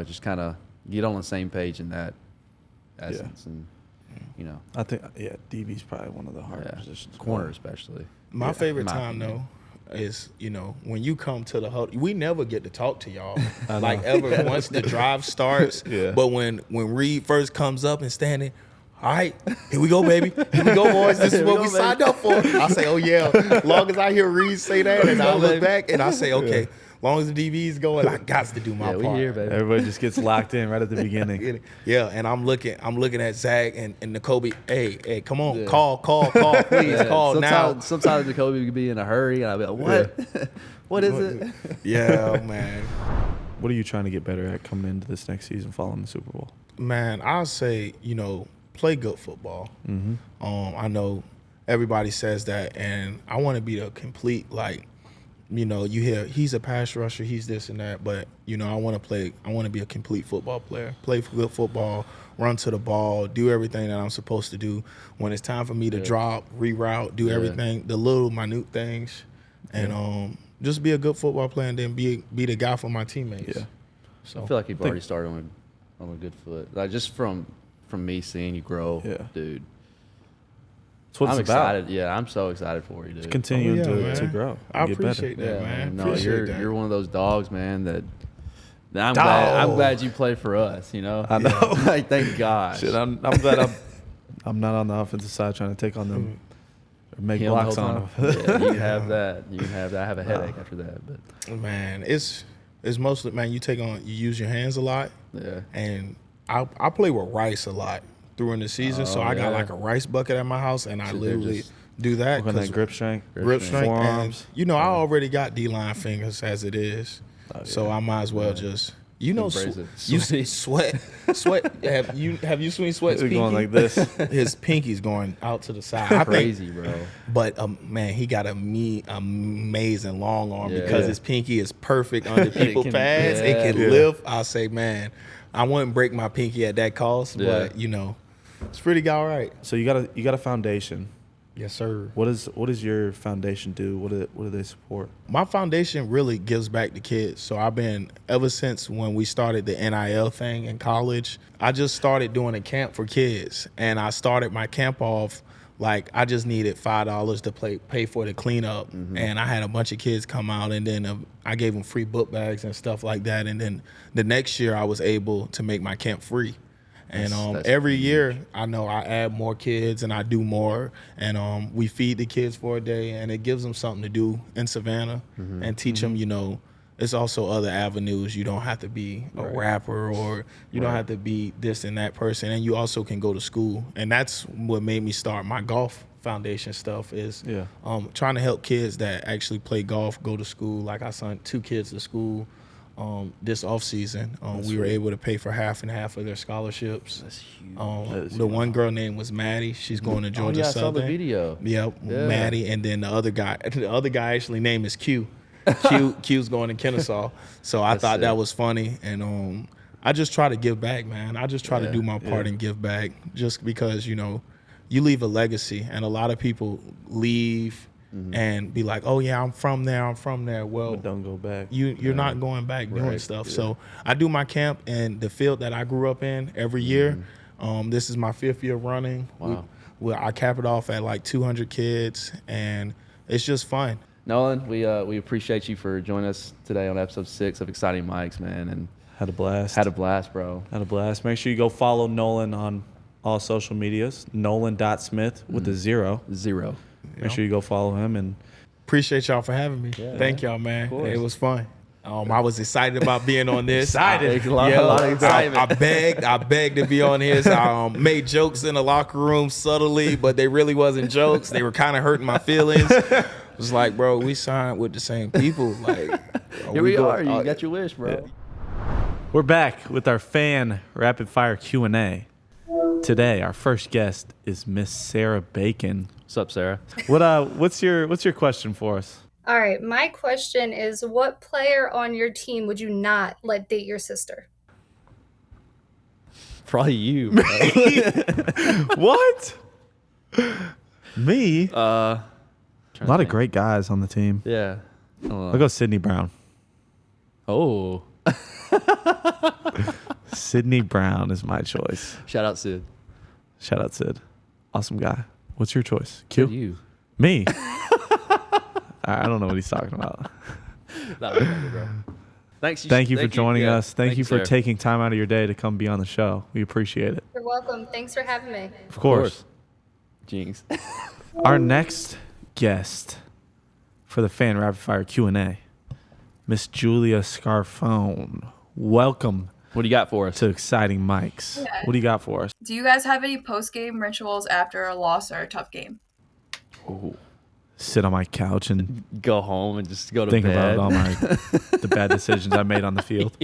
Speaker 2: just kind of get on the same page in that essence. And you know,
Speaker 3: I think DB's probably one of the hardest positions.
Speaker 2: Corner especially.
Speaker 1: My favorite time though is, you know, when you come to the huddle. We never get to talk to y'all like ever once the drive starts. But when Reed first comes up and standing, all right, here we go, baby. Here we go, boys. This is what we signed up for. I say, oh yeah. As long as I hear Reed say that, and I look back and I say, okay. As long as the DB's going, I got to do my part.
Speaker 2: We here, baby.
Speaker 3: Everybody just gets locked in right at the beginning.
Speaker 1: Yeah, and I'm looking at Zach and N'Kobe. Hey, come on, call, please, call now.
Speaker 2: Sometimes N'Kobe could be in a hurry, and I'll be like, what? What is it?
Speaker 1: Yeah, man.
Speaker 3: What are you trying to get better at coming into this next season following the Super Bowl?
Speaker 1: Man, I'll say, you know, play good football. I know everybody says that, and I want to be a complete, like, you know, you hear he's a pass rusher, he's this and that, but, you know, I want to be a complete football player, play good football, run to the ball, do everything that I'm supposed to do. When it's time for me to drop, reroute, do everything, the little minute things, and just be a good football player and then be the guy for my teammates. Yeah.
Speaker 2: So I feel like you've already started on a good foot. Like just from me seeing you grow, dude.
Speaker 3: That's what
Speaker 2: I'm
Speaker 3: it's about.
Speaker 2: excited. Yeah, I'm so excited for you, dude.
Speaker 3: Just continue to grow.
Speaker 1: I appreciate that, man.
Speaker 2: No, you're one of those dogs, man. I'm glad you play for us. You know,
Speaker 3: I know.
Speaker 2: Like, thank God.
Speaker 3: Shit, I'm glad I'm not on the offensive side trying to take on them or make blocks on them.
Speaker 2: Yeah, you have that. I have a headache after that. But
Speaker 1: man, it's mostly, man, you use your hands a lot.
Speaker 2: Yeah.
Speaker 1: And I play with rice a lot during the season, so I got like a rice bucket at my house, and I literally do that.
Speaker 3: Work on that grip strength,
Speaker 1: forearms. And, you know, I already got D-line fingers as it is, so I might as well just, you know, you see sweat. Have you seen Sweat's pinky?
Speaker 3: Going like this.
Speaker 1: His pinky's going out to the side.
Speaker 2: Crazy, bro.
Speaker 1: But man, he got amazing long arm because his pinky is perfect under people's pads. It can lift. I say, man, I wouldn't break my pinky at that cost, but you know, it's pretty all right.
Speaker 3: So you got a foundation.
Speaker 1: Yes, sir.
Speaker 3: What does your foundation do? What do they support?
Speaker 1: My foundation really gives back to kids. So I've been, ever since when we started the NIL thing in college, I just started doing a camp for kids. And I started my camp off like I just needed $5 to pay for the cleanup. And I had a bunch of kids come out, and then I gave them free book bags and stuff like that. And then the next year I was able to make my camp free. And every year, I know I add more kids and I do more. And we feed the kids for a day, and it gives them something to do in Savannah and teach them, you know, it's also other avenues. You don't have to be a rapper, or you don't have to be this and that person. And you also can go to school. And that's what made me start my golf foundation stuff is trying to help kids that actually play golf go to school. Like I sent 2 kids to school. This off season, we were able to pay for half and half of their scholarships.
Speaker 2: That's huge.
Speaker 1: The one girl name was Maddie. She's going to Georgia Southern.
Speaker 2: I saw the video.
Speaker 1: Yep, Maddie, and then the other guy actually name is Q. Q's going to Kennesaw. So I thought that was funny, and I just try to give back, man. I just try to do my part and give back, just because, you know, you leave a legacy, and a lot of people leave and be like, oh yeah, I'm from there. Well,
Speaker 3: but don't go back.
Speaker 1: You're not going back doing stuff. So I do my camp in the field that I grew up in every year. This is my 5th year running.
Speaker 2: Wow.
Speaker 1: I cap it off at like 200 kids, and it's just fun.
Speaker 2: Nolan, we appreciate you for joining us today on episode 6 of Exciting Mics, man, and
Speaker 3: had a blast.
Speaker 2: Bro.
Speaker 3: Had a blast. Make sure you go follow Nolan on all social medias. Nolan.Smith with a 0. Make sure you go follow him, and
Speaker 1: appreciate y'all for having me. Thank y'all, man. It was fun. I was excited about being on this.
Speaker 2: A lot of excitement.
Speaker 1: I begged to be on this. I made jokes in the locker room subtly, but they really wasn't jokes. They were kind of hurting my feelings. It's like, bro, we signed with the same people. Like,
Speaker 2: Here we are. You got your wish, bro.
Speaker 3: Yeah. We're back with our fan rapid fire Q&A. Today, our first guest is Miss Sarah Bacon.
Speaker 2: What's up, Sarah?
Speaker 3: What's your question for us?
Speaker 5: All right, my question is, what player on your team would you not let date your sister?
Speaker 2: Probably you, bro.
Speaker 3: What? Me? A
Speaker 2: A
Speaker 3: lot of great guys on the team.
Speaker 2: Yeah. I don't know.
Speaker 3: I'll go Sydney Brown.
Speaker 2: Oh.
Speaker 3: Sydney Brown is my choice.
Speaker 2: Shout out, Sid.
Speaker 3: Shout out Sid. Awesome guy. What's your choice? Q?
Speaker 2: You.
Speaker 3: Me? I don't know what he's talking about.
Speaker 2: Not really, bro. Thanks.
Speaker 3: Thank you for joining us. Thank you for
Speaker 2: Sarah.
Speaker 3: taking time out of your day to come be on the show. We appreciate it.
Speaker 5: You're welcome. Thanks for having me.
Speaker 3: Of course.
Speaker 2: Jinx.
Speaker 3: Our next guest for the fan rapid fire Q&A, Miss Julia Scarfone. Welcome
Speaker 2: What do you got for us?
Speaker 3: to Exciting Mics.
Speaker 6: Yeah.
Speaker 3: What do you got for us?
Speaker 6: Do you guys have any post-game rituals after a loss or a tough game?
Speaker 2: Ooh.
Speaker 3: Sit on my couch and
Speaker 2: Go home and just go to
Speaker 3: think
Speaker 2: bed.
Speaker 3: about all the bad decisions I made on the field.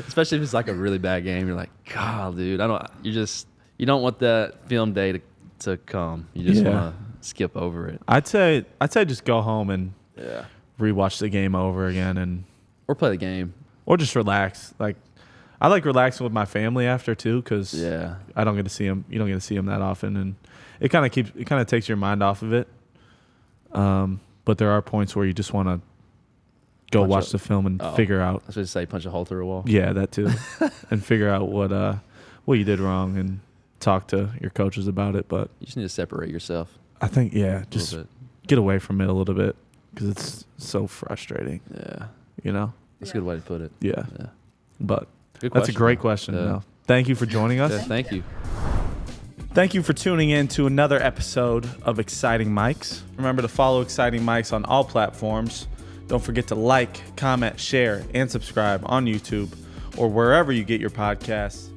Speaker 2: Especially if it's like a really bad game. You're like, God, dude, you don't want that film day to come. You just
Speaker 3: Yeah.
Speaker 2: want to skip over it.
Speaker 3: I'd say just go home and
Speaker 2: Yeah.
Speaker 3: rewatch the game over again and
Speaker 2: Or play the game.
Speaker 3: or just relax. Like I like relaxing with my family after too, because
Speaker 2: Yeah.
Speaker 3: I don't get to see them. You don't get to see them that often, and it kind of takes your mind off of it. But there are points where you just want to go
Speaker 2: Punch
Speaker 3: watch
Speaker 2: up.
Speaker 3: the film and
Speaker 2: Oh.
Speaker 3: figure out.
Speaker 2: I was going to say punch a hole through a wall.
Speaker 3: Yeah, that too, and figure out what you did wrong and talk to your coaches about it. But
Speaker 2: You just need to separate yourself
Speaker 3: I think
Speaker 2: a
Speaker 3: just
Speaker 2: little
Speaker 3: get away from it a little bit because it's so frustrating.
Speaker 2: bit. Yeah.
Speaker 3: You know.
Speaker 2: That's a good way to put it.
Speaker 3: Yeah.
Speaker 2: Yeah.
Speaker 3: But
Speaker 2: Good
Speaker 3: that's a
Speaker 2: question,
Speaker 3: great
Speaker 2: though.
Speaker 3: question.
Speaker 2: Yeah.
Speaker 3: though. Thank you for joining us.
Speaker 2: Yeah, thank you.
Speaker 3: Thank you for tuning in to another episode of Exciting Mics. Remember to follow Exciting Mics on all platforms. Don't forget to like, comment, share, and subscribe on YouTube or wherever you get your podcasts.